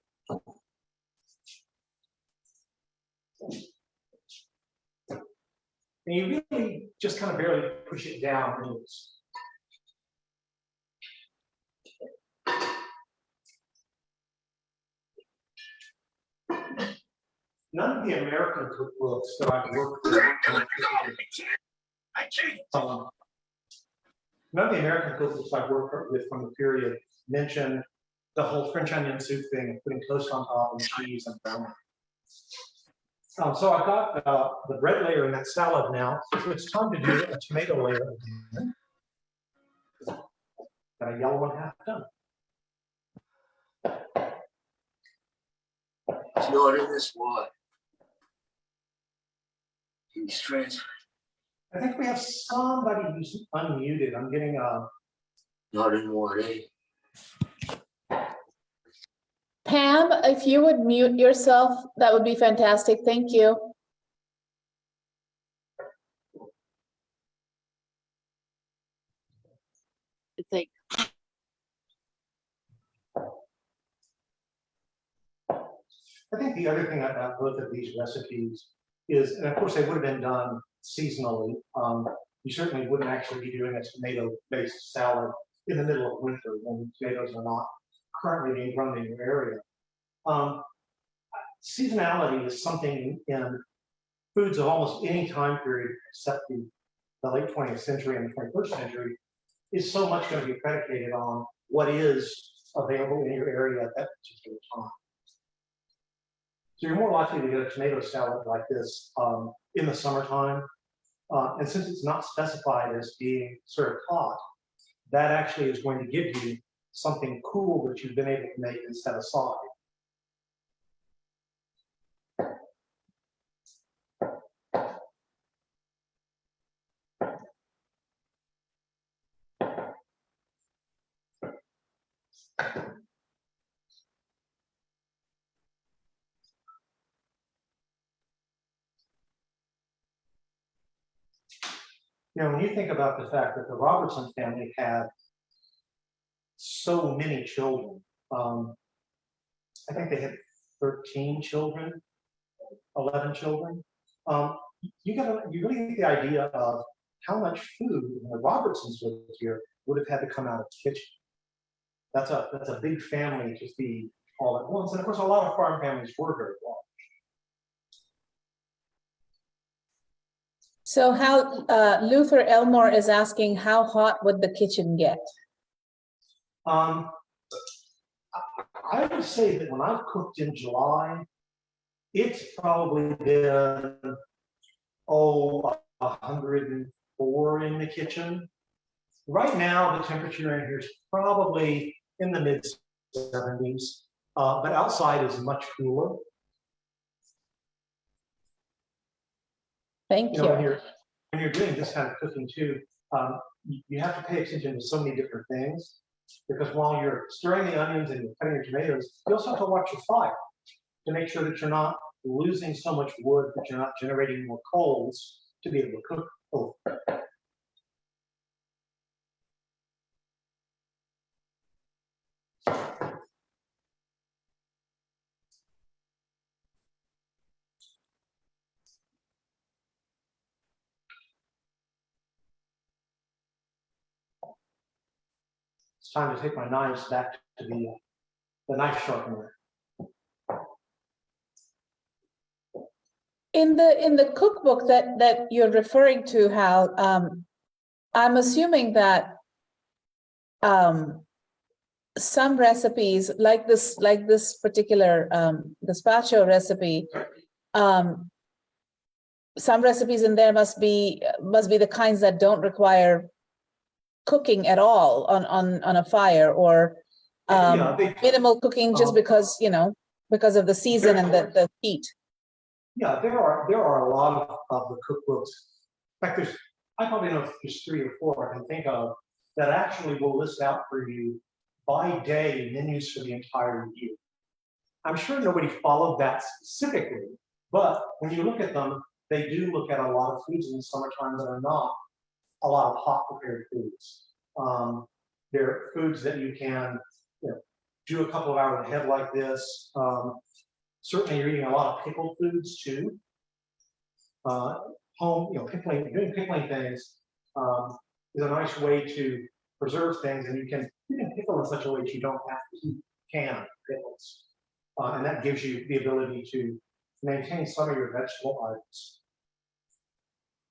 And you really just kind of barely push it down. None of the American cookbooks that I've worked with, none of the American cookbooks I've worked with from the period mention the whole French onion soup thing of putting toast on top and cheese and brown. So I've got the bread layer in that salad now, so it's time to do a tomato layer again. Got a yellow one half done. It's not in this water. He's transferred. I think we have somebody who's unmuted. I'm getting Not in water. Pam, if you would mute yourself, that would be fantastic. Thank you. Like, I think the other thing about both of these recipes is, and of course they would have been done seasonally. You certainly wouldn't actually be doing a tomato-based salad in the middle of winter when tomatoes are not currently being grown in your area. Seasonality is something in foods of almost any time period except the late 20th century and the 21st century is so much going to be predicated on what is available in your area at that particular time. So you're more likely to get a tomato salad like this in the summertime. And since it's not specified as being served hot, that actually is going to give you something cool that you've been able to make and set aside. You know, when you think about the fact that the Robertson family had so many children, I think they had 13 children, 11 children. You really get the idea of how much food when the Robertsons lived here would have had to come out of the kitchen. That's a big family to feed all at once, and of course, a lot of farm families were very large. So how Luther Elmore is asking, how hot would the kitchen get? I would say that when I've cooked in July, it's probably been 104 in the kitchen. Right now, the temperature in here is probably in the mid 70s, but outside is much cooler. Thank you. When you're doing this kind of cooking too, you have to pay attention to so many different things, because while you're stirring the onions and you're cutting your tomatoes, you also have to watch your fire to make sure that you're not losing so much wood that you're not generating more coals to be able to cook over. it's time to take my knives back to the knife sharpener. In the cookbook that you're referring to, Hal, I'm assuming that some recipes, like this particular gazpacho recipe, some recipes in there must be the kinds that don't require cooking at all on a fire, or minimal cooking just because because of the season and the heat. Yeah, there are a lot of the cookbooks. In fact, I probably know there's 3 or 4 I can think of that actually will list out for you by day menus for the entire year. I'm sure nobody followed that specifically, but when you look at them, they do look at a lot of foods in the summertime that are not a lot of hot prepared foods. They're foods that you can do a couple of hours ahead like this. Certainly you're eating a lot of pickled foods too. Doing pickling things is a nice way to preserve things, and you can pickle in such a way that you don't have to eat canned pickles. And that gives you the ability to maintain some of your vegetable items.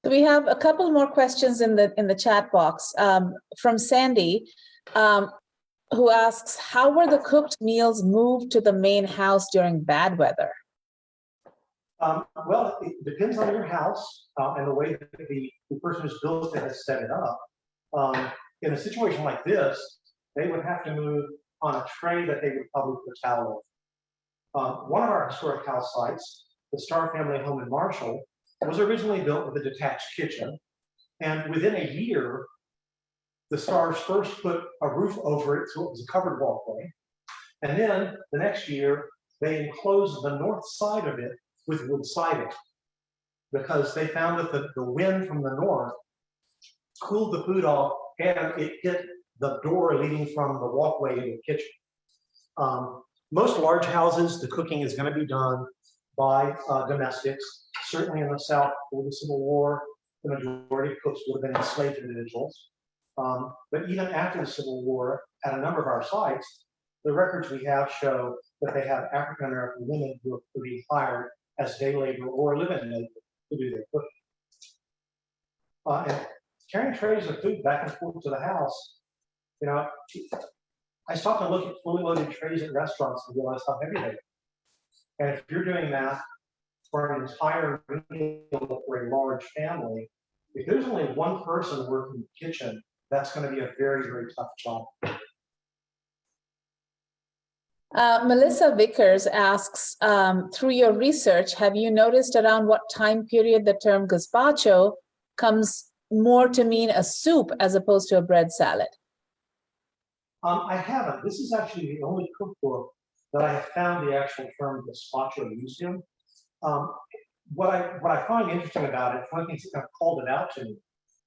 So we have a couple more questions in the chat box from Sandy, who asks, how were the cooked meals moved to the main house during bad weather? Well, it depends on your house and the way that the person who's built it has set it up. In a situation like this, they would have to move on a tray that they would probably put a towel over. One of our historic house sites, the Starr family home in Marshall, was originally built with a detached kitchen. And within a year, the Starrs first put a roof over it, so it was a covered walkway. And then the next year, they enclosed the north side of it with wood siding, because they found that the wind from the north cooled the food off and it hit the door leading from the walkway into the kitchen. Most large houses, the cooking is going to be done by domestics. Certainly in the South, before the Civil War, the majority of cooks would have been enslaved individuals. But even after the Civil War, at a number of our sites, the records we have show that they have African American women who are being hired as day labor or live-in labor to do their cooking. And carrying trays of food back and forth to the house, I stopped and looked at fully loaded trays at restaurants and realized how heavy they are. And if you're doing that for an entire meal for a large family, if there's only one person working in the kitchen, that's going to be a very, very tough job. Melissa Vickers asks, through your research, have you noticed around what time period the term gazpacho comes more to mean a soup as opposed to a bread salad? I haven't. This is actually the only cookbook that I have found the actual term gazpacho used in. What I find interesting about it, one of the things that kind of called it out to me,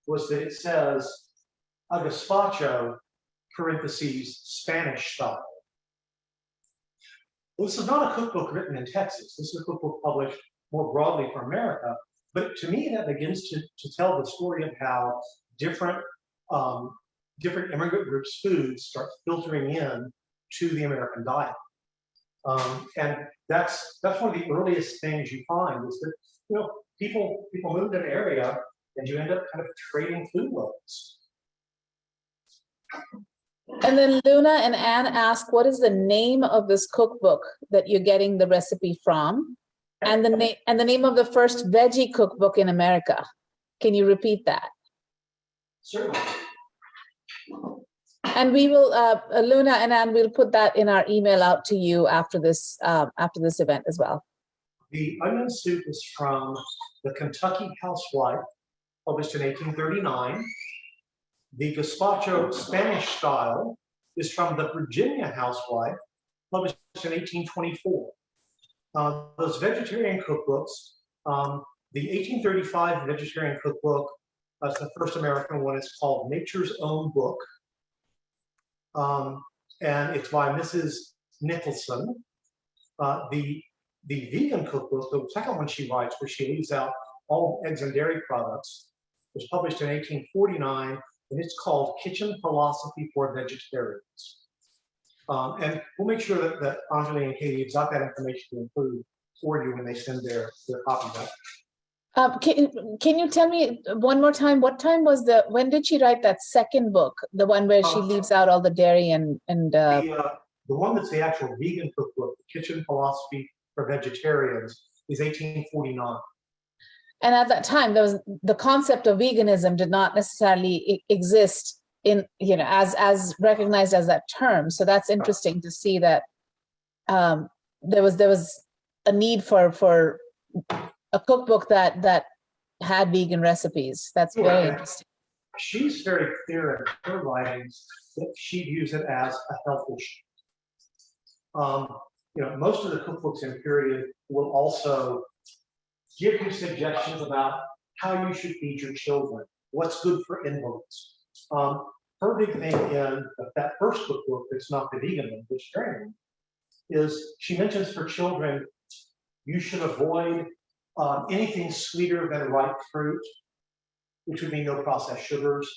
was that it says a gazpacho, parentheses, Spanish style. Well, this is not a cookbook written in Texas. This is a cookbook published more broadly for America. But to me, that begins to tell the story of how different immigrant groups' foods start filtering in to the American diet. And that's one of the earliest things you find is that people move to an area and you end up kind of trading food loads. And then Luna and Anne ask, what is the name of this cookbook that you're getting the recipe from? And the name of the first veggie cookbook in America. Can you repeat that? Certainly. And we will, Luna and Anne, we'll put that in our email out to you after this event as well. The onion soup is from the Kentucky Housewife, published in 1839. The gazpacho Spanish style is from the Virginia Housewife, published in 1824. Those vegetarian cookbooks, the 1835 vegetarian cookbook, that's the first American one, it's called Nature's Own Book. And it's by Mrs. Nicholson. The vegan cookbook, the second one she writes, where she leaves out all eggs and dairy products, was published in 1849 and it's called Kitchen Philosophy for Vegetarians. And we'll make sure that Anjali and Katie have got that information to include for you when they send their copy back. Can you tell me one more time, when did she write that second book, the one where she leaves out all the dairy and the one that's the actual vegan cookbook, Kitchen Philosophy for Vegetarians, is 1849. and at that time, there was the concept of veganism did not necessarily exist in, as recognized as that term. So that's interesting to see that there was a need for a cookbook that had vegan recipes. That's very interesting. She's very clear in her writings that she views it as a health issue. Most of the cookbooks in period will also give you suggestions about how you should feed your children, what's good for invalids. Her big thing in that first cookbook, that's not the vegan one, the vegetarian one, is she mentions for children, you should avoid anything sweeter than ripe fruit, which would mean no processed sugars.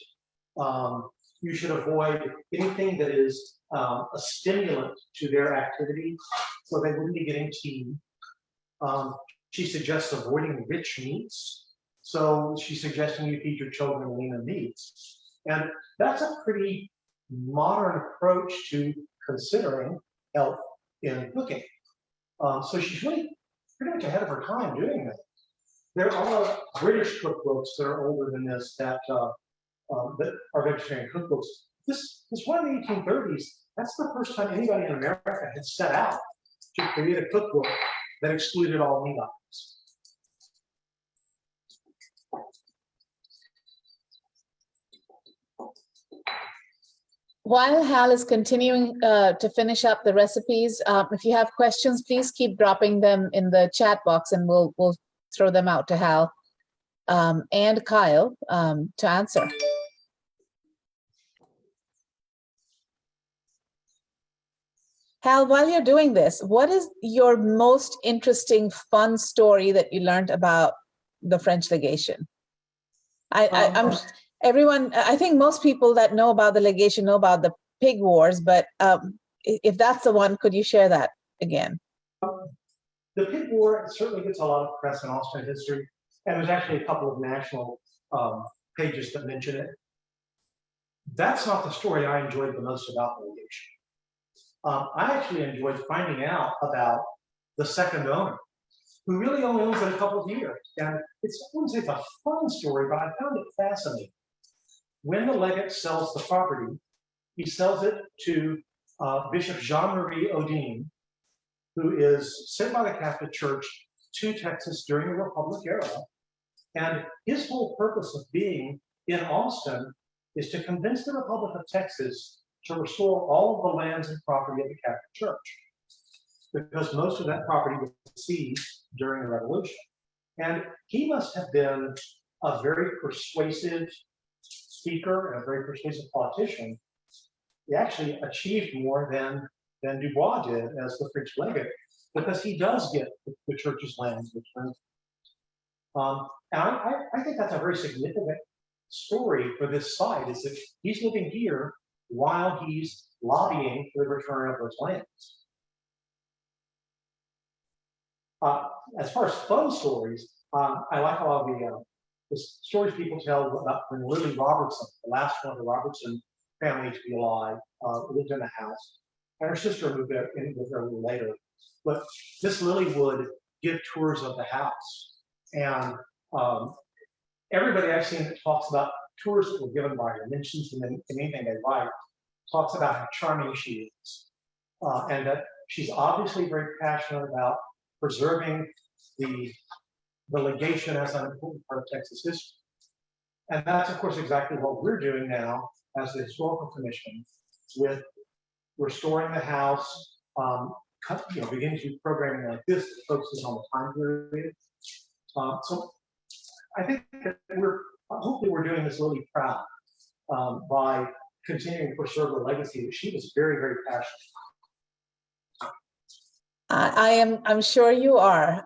You should avoid anything that is a stimulant to their activity, so they wouldn't be getting tea. She suggests avoiding rich meats, so she's suggesting you feed your children leaner meats. And that's a pretty modern approach to considering health in cooking. So she's really pretty much ahead of her time doing that. There are British cookbooks that are older than this that are vegetarian cookbooks. This one in the 1830s, that's the first time anybody in America had set out to create a cookbook that excluded all meat items. While Hal is continuing to finish up the recipes, if you have questions, please keep dropping them in the chat box and we'll throw them out to Hal and Kyle to answer. Hal, while you're doing this, what is your most interesting, fun story that you learned about the French legation? I think most people that know about the legation know about the pig wars, but if that's the one, could you share that again? The pig war certainly gets a lot of press in Austrian history, and there's actually a couple of national pages that mention it. That's not the story I enjoyed the most about the legation. I actually enjoyed finding out about the second owner, who really only owns it a couple of years. And I wouldn't say it's a fun story, but I found it fascinating. When the legate sells the property, he sells it to Bishop Jean-Marie Odin, who is sent by the Catholic Church to Texas during the Republic era. And his whole purpose of being in Austin is to convince the Republic of Texas to restore all of the lands and property of the Catholic Church, because most of that property was seized during the Revolution. And he must have been a very persuasive speaker and a very persuasive politician. He actually achieved more than Dubois did as the French legate, because he does get the church's lands returned. And I think that's a very significant story for this site, is that he's living here while he's lobbying for the return of those lands. As far as fun stories, I like a lot of the stories people tell about when Lily Robertson, the last one of the Robertson family to be alive, lived in a house. And her sister moved in with her a little later. But this Lily would give tours of the house. And everybody I've seen that talks about tours that were given by her, mentions them in anything they write, talks about how charming she is. And that she's obviously very passionate about preserving the legation as an important part of Texas history. And that's, of course, exactly what we're doing now as the Historical Commission, with restoring the house, beginning to do programming like this that focuses on the time period. So I think that hopefully we're doing this really proud by continuing to preserve the legacy that she was very, very passionate. I'm sure you are.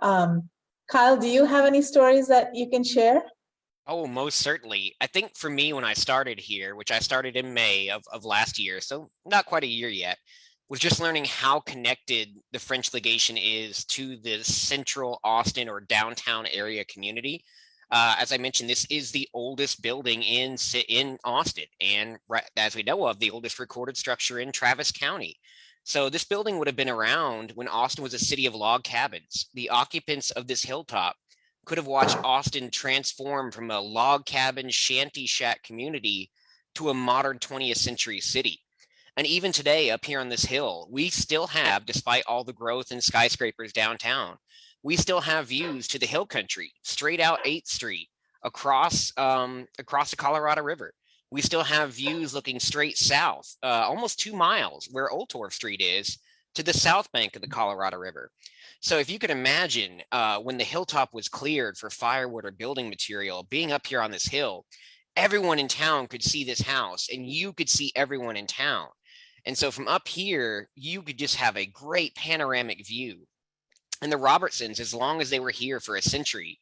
Kyle, do you have any stories that you can share? Oh, most certainly. I think for me, when I started here, which I started in May of last year, so not quite a year yet, was just learning how connected the French legation is to the central Austin or downtown area community. As I mentioned, this is the oldest building in Austin, and as we know of, the oldest recorded structure in Travis County. So this building would have been around when Austin was a city of log cabins. The occupants of this hilltop could have watched Austin transform from a log cabin shanty shack community to a modern 20th century city. And even today, up here on this hill, we still have, despite all the growth and skyscrapers downtown, we still have views to the hill country, straight out 8th Street, across the Colorado River. We still have views looking straight south, almost 2 miles where Old Torf Street is, to the south bank of the Colorado River. So if you could imagine when the hilltop was cleared for firewood or building material, being up here on this hill, everyone in town could see this house and you could see everyone in town. And so from up here, you could just have a great panoramic view. And the Robertsons, as long as they were here for a century,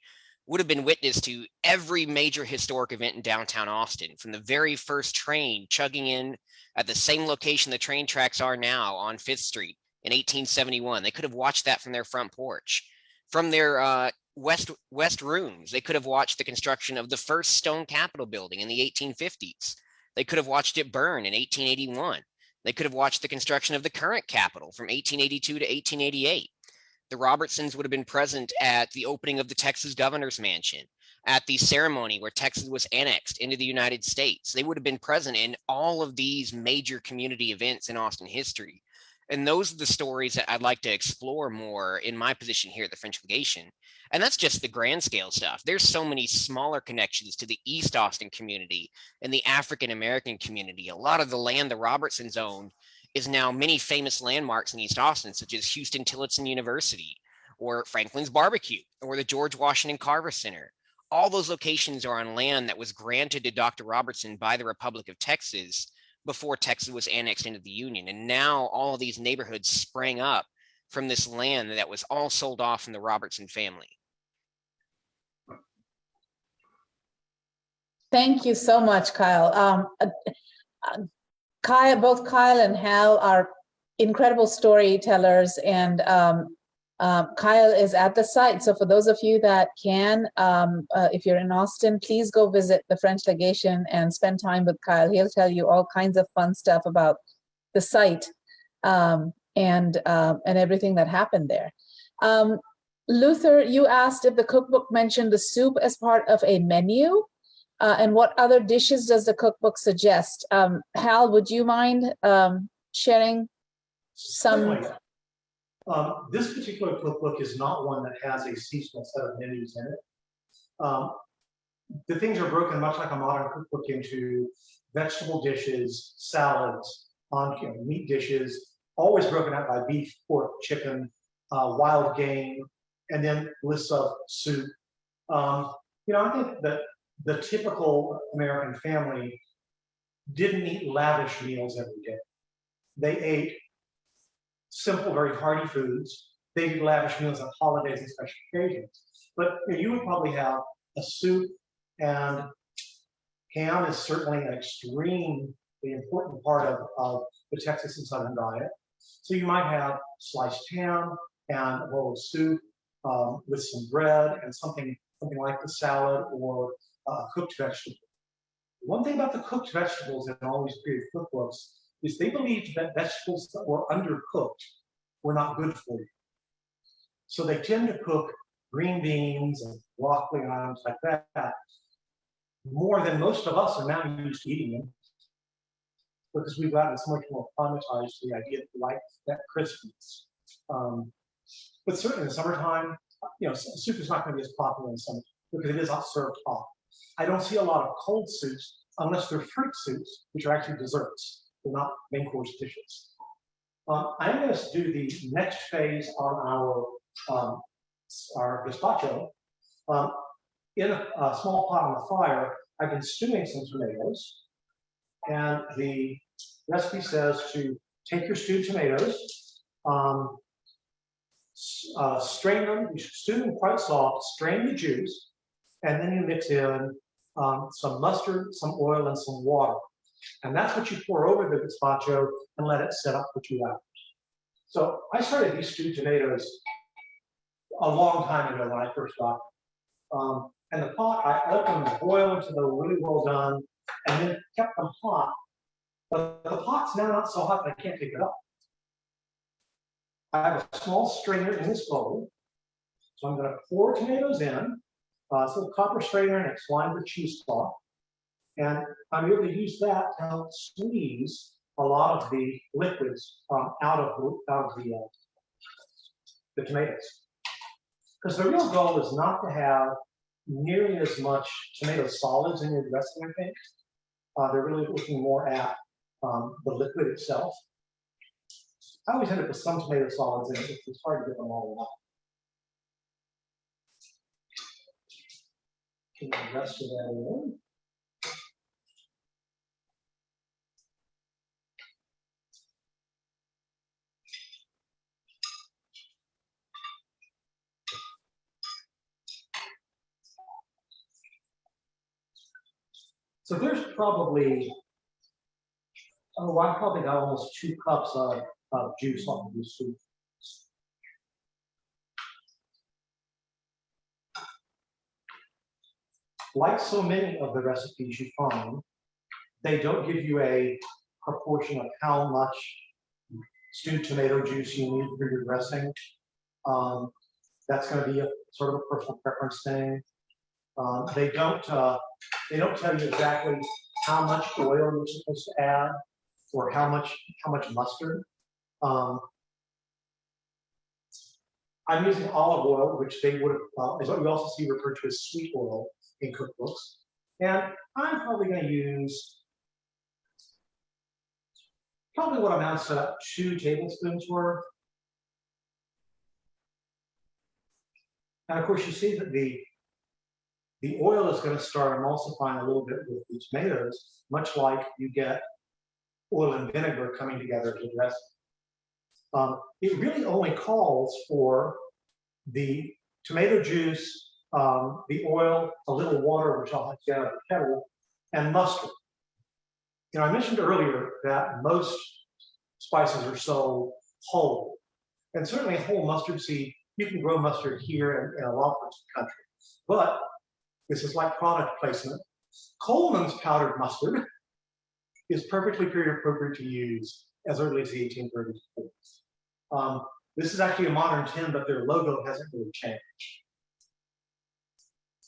would have been witness to every major historic event in downtown Austin, from the very first train chugging in at the same location the train tracks are now on 5th Street in 1871. They could have watched that from their front porch. From their west rooms, they could have watched the construction of the first stone Capitol building in the 1850s. They could have watched it burn in 1881. They could have watched the construction of the current Capitol from 1882 to 1888. The Robertsons would have been present at the opening of the Texas Governor's Mansion, at the ceremony where Texas was annexed into the United States. They would have been present in all of these major community events in Austin history. And those are the stories that I'd like to explore more in my position here at the French Legation. And that's just the grand scale stuff. There's so many smaller connections to the East Austin community and the African American community. A lot of the land the Robertsons owned is now many famous landmarks in East Austin, such as Houston Tillotson University, or Franklin's Barbecue, or the George Washington Carver Center. All those locations are on land that was granted to Dr. Robertson by the Republic of Texas before Texas was annexed into the Union. And now all of these neighborhoods sprang up from this land that was all sold off from the Robertson family. Thank you so much, Kyle. Both Kyle and Hal are incredible storytellers, and Kyle is at the site. So for those of you that can, if you're in Austin, please go visit the French Legation and spend time with Kyle. He'll tell you all kinds of fun stuff about the site and everything that happened there. Luther, you asked if the cookbook mentioned the soup as part of a menu. And what other dishes does the cookbook suggest? Hal, would you mind sharing some? Certainly. This particular cookbook is not one that has a seasonal set of menus in it. The things are broken much like a modern cookbook into vegetable dishes, salads, meat dishes, always broken out by beef, pork, chicken, wild game, and then lists of soup. I think that the typical American family didn't eat lavish meals every day. They ate simple, very hearty foods. They did lavish meals on holidays and special occasions. But you would probably have a soup, and ham is certainly an extremely important part of the Texas and Southern diet. So you might have sliced ham and a bowl of soup with some bread and something like the salad or cooked vegetable. One thing about the cooked vegetables in all these period cookbooks is they believed that vegetables that were undercooked were not good for you. So they tend to cook green beans and broccoli and items like that more than most of us are now used to eating them, because we've gotten so much more acclimatized to the idea that we like that crispness. But certainly in the summertime, soup is not going to be as popular in summer because it is served hot. I don't see a lot of cold soups unless they're fruit soups, which are actually desserts. They're not main course dishes. I'm going to do the next phase on our gazpacho. In a small pot on the fire, I've been stewing some tomatoes, and the recipe says to take your stewed tomatoes, strain them, you should stew them quite soft, strain the juice, and then you mix in some mustard, some oil, and some water. And that's what you pour over the gazpacho and let it set up for 2 hours. So I started these stewed tomatoes a long time ago when I first got them. And the pot, I let them boil until they were really well done, and then kept them hot. But the pot's now not so hot that I can't take it up. I have a small strainer in this bowl. So I'm going to pour tomatoes in. It's a little copper strainer, and it's lined with cheesecloth. And I'm able to use that to help squeeze a lot of the liquids out of the tomatoes. Because the real goal is not to have nearly as much tomato solids in your dressing, I think. They're really looking more at the liquid itself. I always end up with some tomato solids in it. It's hard to get them all out. Get the rest of that in. So there's probably, I probably got almost 2 cups of juice off of this soup. Like so many of the recipes you find, they don't give you a proportion of how much stewed tomato juice you need for your dressing. That's going to be a sort of a personal preference thing. They don't tell you exactly how much oil you're supposed to add or how much mustard. I'm using olive oil, which they would is what we also see referred to as sweet oil in cookbooks. And I'm probably going to use what amounts to 2 tablespoons worth. And of course, you see that the oil is going to start emulsifying a little bit with the tomatoes, much like you get oil and vinegar coming together to dress. It really only calls for the tomato juice, the oil, a little water, which I'll have to get out of the kettle, and mustard. You know, I mentioned earlier that most spices are sold whole, and certainly a whole mustard seed. You can grow mustard here in a lot of parts of the country, but this is like product placement. Coleman's powdered mustard is perfectly period appropriate to use as early as the 1830s. This is actually a modern tin, but their logo hasn't really changed.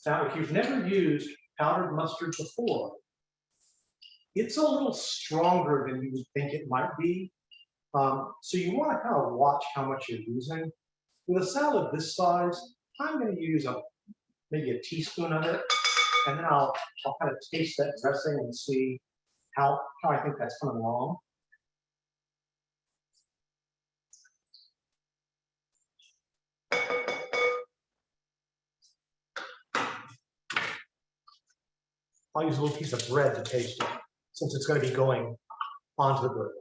Now, if you've never used powdered mustard before, it's a little stronger than you would think it might be. So you want to kind of watch how much you're using. With a salad this size, I'm going to use maybe a teaspoon of it, and then I'll kind of taste that dressing and see how I think that's coming along. I'll use a little piece of bread to taste it, since it's going to be going onto the burger.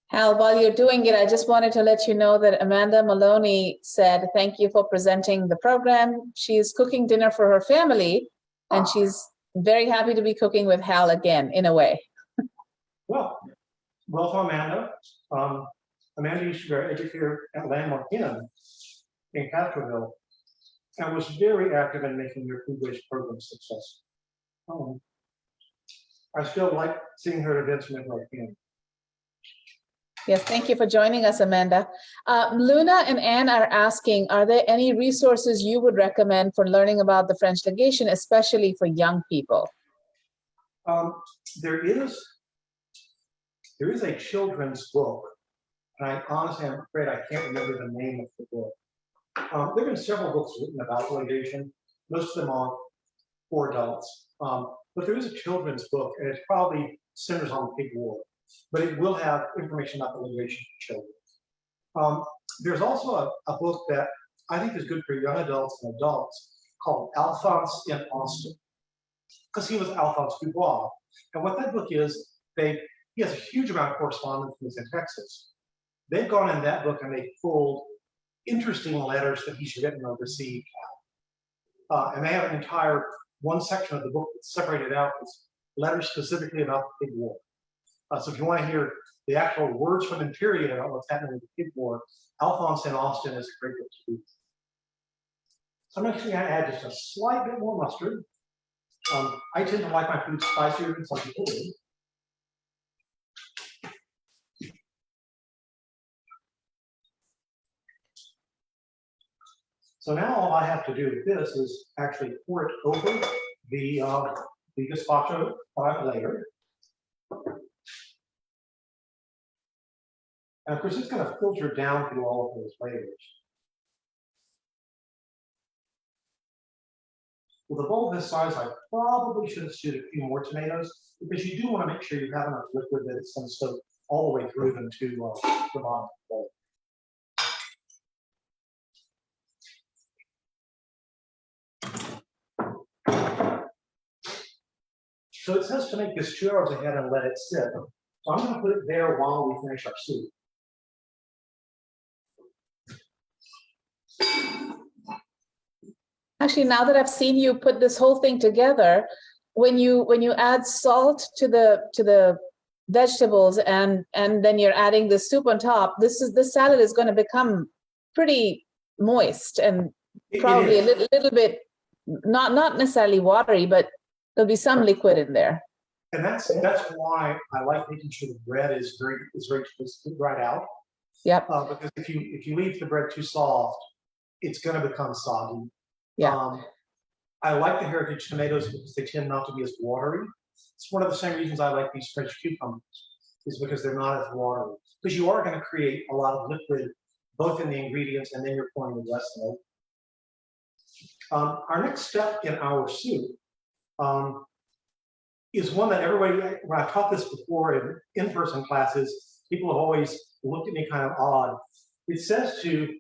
Hal, while you're doing it, I just wanted to let you know that Amanda Maloney said, thank you for presenting the program. She's cooking dinner for her family, and she's very happy to be cooking with Hal again, in a way. Well, welcome, Amanda. Amanda used to be our educator at Landmark Inn in Castroville, and was very active in making your food waste program successful. I still like seeing her at events when I can. Yes, thank you for joining us, Amanda. Luna and Anne are asking, are there any resources you would recommend for learning about the French legation, especially for young people? There is a children's book, and I honestly am afraid I can't remember the name of the book. There have been several books written about legation. Most of them are for adults. But there is a children's book, and it probably centers on the pig war. But it will have information about the legation for children. There's also a book that I think is good for young adults and adults called Alphonse in Austin, because he was Alphonse Dubois. And what that book is, he has a huge amount of correspondence in Texas. They've gone in that book and they pulled interesting letters that he's written overseas. And they have an entire one section of the book that's separated out with letters specifically about the pig war. So if you want to hear the actual words from the period about what's happening with the pig war, Alphonse in Austin is a great book to read. So I'm actually going to add just a slight bit more mustard. I tend to like my food spicier than some people do. So now all I have to do with this is actually pour it over the gazpacho layer. And of course, it's going to filter down through all of those layers. With a bowl this size, I probably should have stewed a few more tomatoes because you do want to make sure you have enough liquid that it's going to soak all the way through them to the bottom of the bowl. So it says to make this 2 hours ahead and let it sit. So I'm going to put it there while we finish our soup. Actually, now that I've seen you put this whole thing together, when you add salt to the vegetables and then you're adding the soup on top, this salad is going to become pretty moist and probably a little bit not necessarily watery, but there'll be some liquid in there. And that's why I like making sure the bread is very twisted right out. Yep. Because if you leave the bread too soft, it's going to become soggy. Yeah. I like the heritage tomatoes because they tend not to be as watery. It's one of the same reasons I like these French cucumbers, is because they're not as watery. Because you are going to create a lot of liquid, both in the ingredients and then you're pouring the rest of it. Our next step in our soup is one that everybody, when I've taught this before in in-person classes, people have always looked at me kind of odd. It says to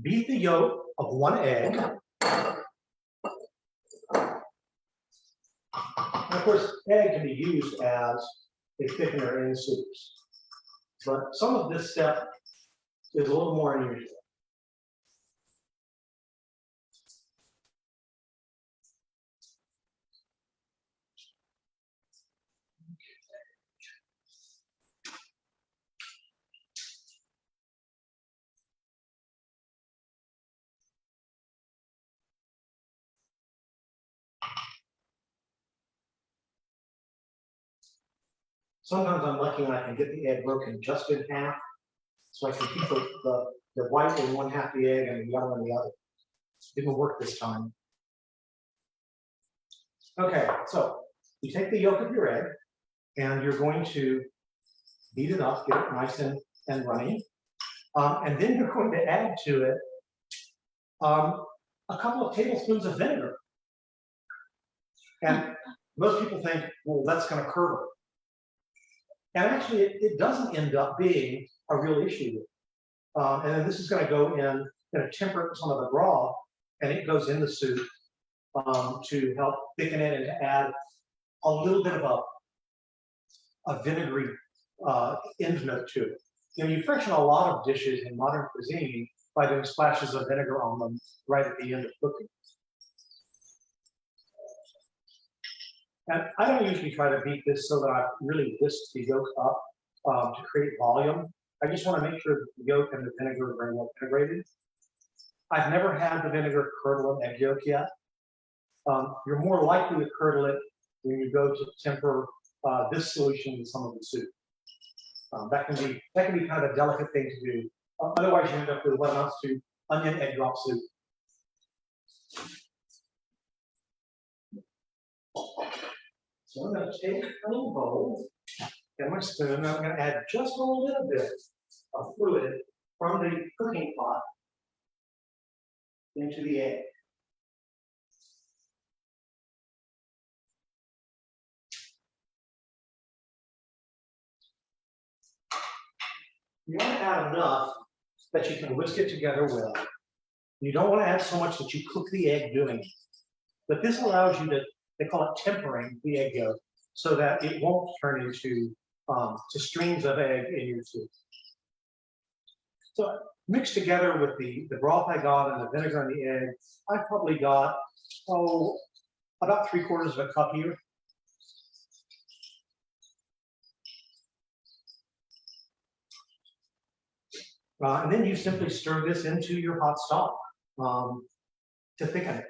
beat the yolk of 1 egg. And of course, egg can be used as a thickener in soups. But some of this step is a little more unusual. Sometimes I'm lucky and I can get the egg broken just in half, so I can keep the white in one half of the egg and the yellow in the other. Didn't work this time. Okay, so you take the yolk of your egg and you're going to beat it up, get it nice and runny. And then you're going to add to it a couple of tablespoons of vinegar. And most people think, well, that's going to curdle. And actually, it doesn't end up being a real issue. And then this is going to go in temper some of the broth, and it goes in the soup to help thicken it and to add a little bit of a vinegary end note to it. You know, you freshen a lot of dishes in modern cuisine by doing splashes of vinegar on them right at the end of cooking. And I don't usually try to beat this so that I really whisk the yolk up to create volume. I just want to make sure that the yolk and the vinegar are very well integrated. I've never had the vinegar curdle an egg yolk yet. You're more likely to curdle it when you go to temper this solution with some of the soup. That can be kind of a delicate thing to do. Otherwise, you end up with what amounts to onion egg drop soup. So I'm going to take a little bowl and my spoon, and I'm going to add just a little bit of fluid from the cooking pot into the egg. You want to add enough that you can whisk it together well. You don't want to add so much that you cook the egg doing it. But this allows you to, they call it tempering the egg yolk, so that it won't turn into to streams of egg in your soup. So mixed together with the broth I got and the vinegar and the egg, I probably got, about 3/4 of a cup here. And then you simply stir this into your hot stock to thicken it.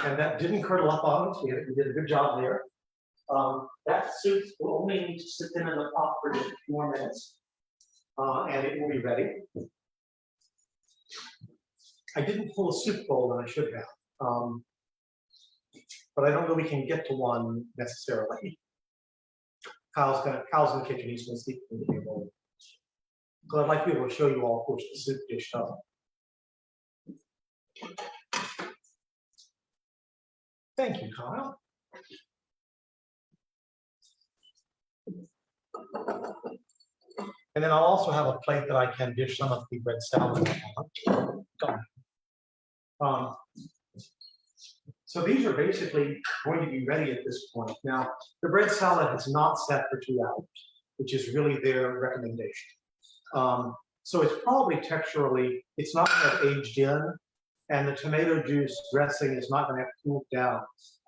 And that didn't curdle up on us. We did a good job there. That soup will only need to sit in the pot for just a few more minutes, and it will be ready. I didn't pull a soup bowl than I should have, but I don't know we can get to one necessarily. Kyle's in the kitchen. He's going to speak to the table. So I'd like to be able to show you all, of course, the soup dish up. Thank you, Kyle. And then I'll also have a plate that I can dish some of the bread salad on. So these are basically going to be ready at this point. Now, the bread salad has not set for 2 hours, which is really their recommendation. So it's probably texturally, it's not going to have aged in, and the tomato juice dressing is not going to have cooled down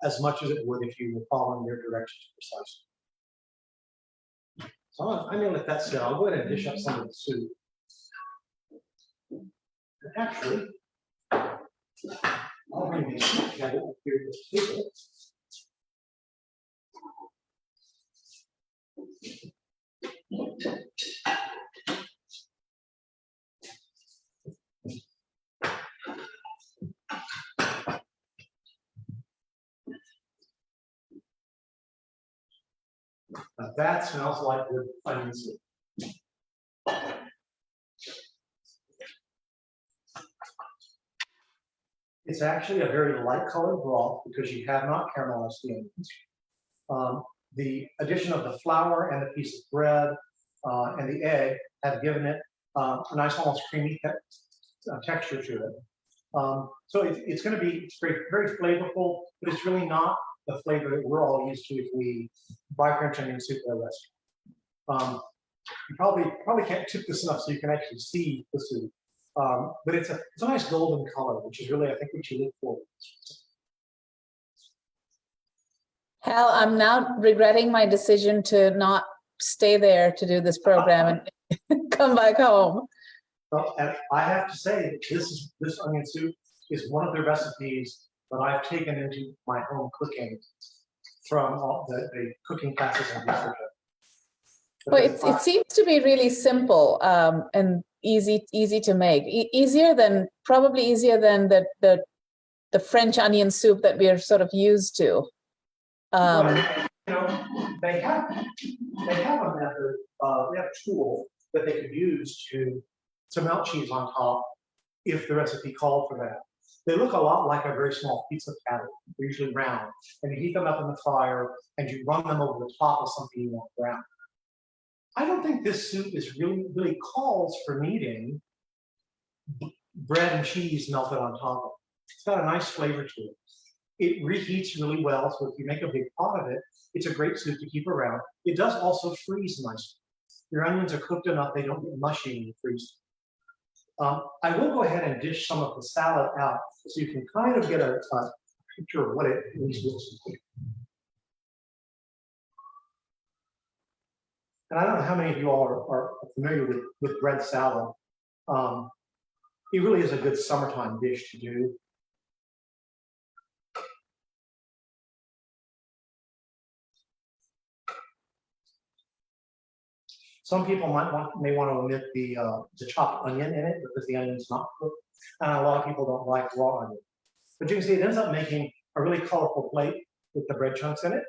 as much as it would if you were following their directions precisely. So I'm going to let that sit. I'll go ahead and dish up some of the soup. And actually, I'll bring the soup together here at this table. Now that smells like good onion soup. It's actually a very light colored broth because you have not caramelized the onions. The addition of the flour and the piece of bread and the egg have given it a nice, almost creamy texture to it. So it's going to be very, very flavorful, but it's really not the flavor that we're all used to if we buy French onion soup at a restaurant. You probably can't tip this enough so you can actually see the soup. But it's a nice golden color, which is really, I think, what you look for. Hal, I'm now regretting my decision to not stay there to do this program and come back home. Well, and I have to say that this onion soup is one of the recipes that I've taken into my home cooking from all the cooking classes and research. Well, it seems to be really simple and easy to make. Probably easier than the French onion soup that we are sort of used to. They have a method. They have a tool that they could use to melt cheese on top if the recipe called for that. They look a lot like a very small pizza patty. They're usually round, and you heat them up in the fire and you run them over the top of something you want brown. I don't think this soup is really calls for needing bread and cheese melted on top of it. It's got a nice flavor to it. It reheats really well, so if you make a big pot of it, it's a great soup to keep around. It does also freeze nicely. Your onions are cooked enough, they don't get mushy when you freeze them. I will go ahead and dish some of the salad out so you can kind of get a picture of what it at least looks like. And I don't know how many of you all are familiar with bread salad. It really is a good summertime dish to do. Some people may want to omit the chopped onion in it because the onion's not cooked. And a lot of people don't like raw onion. But you can see it ends up making a really colorful plate with the bread chunks in it.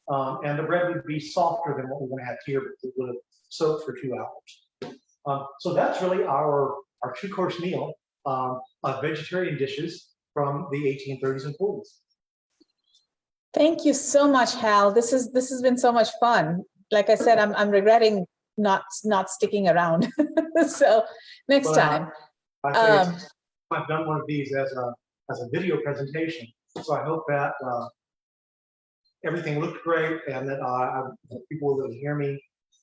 And the bread would be softer than what we're going to have here, but it would have soaked for 2 hours. So that's really our 2-course meal of vegetarian dishes from the 1830s and 40s. Thank you so much, Hal. This has been so much fun. Like I said, I'm regretting not sticking around. So next Well, time. I've done one of these as a video presentation, so I hope that everything looked great and that people will really hear me.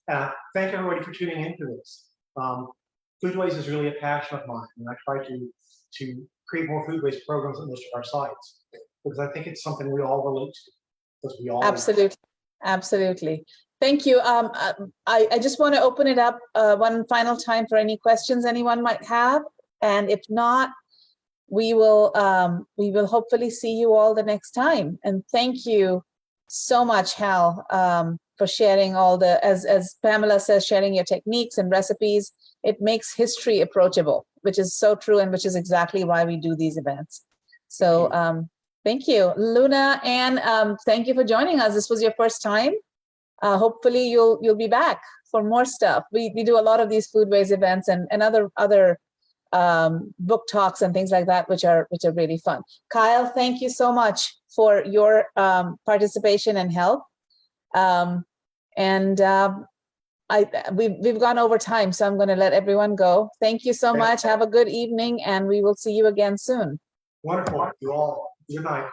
Thank everybody for tuning into this. Foodways is really a passion of mine, and I try to create more foodways programs on most of our sites because I think it's something we all relate to. Because we all Absolutely. Thank you. I just want to open it up one final time for any questions anyone might have, and if not, we will hopefully see you all the next time. And thank you so much, Hal, for sharing all the, as Pamela says, sharing your techniques and recipes. It makes history approachable, which is so true, and which is exactly why we do these events. So thank you. Luna, Anne, thank you for joining us. This was your first time. Hopefully you'll be back for more stuff. We do a lot of these Foodways events and other book talks and things like that, which are really fun. Kyle, thank you so much for your participation and help. We've gone over time, so I'm going to let everyone go. Thank you so much. Have a good evening, and we will see you again soon. Wonderful. You all. Good night.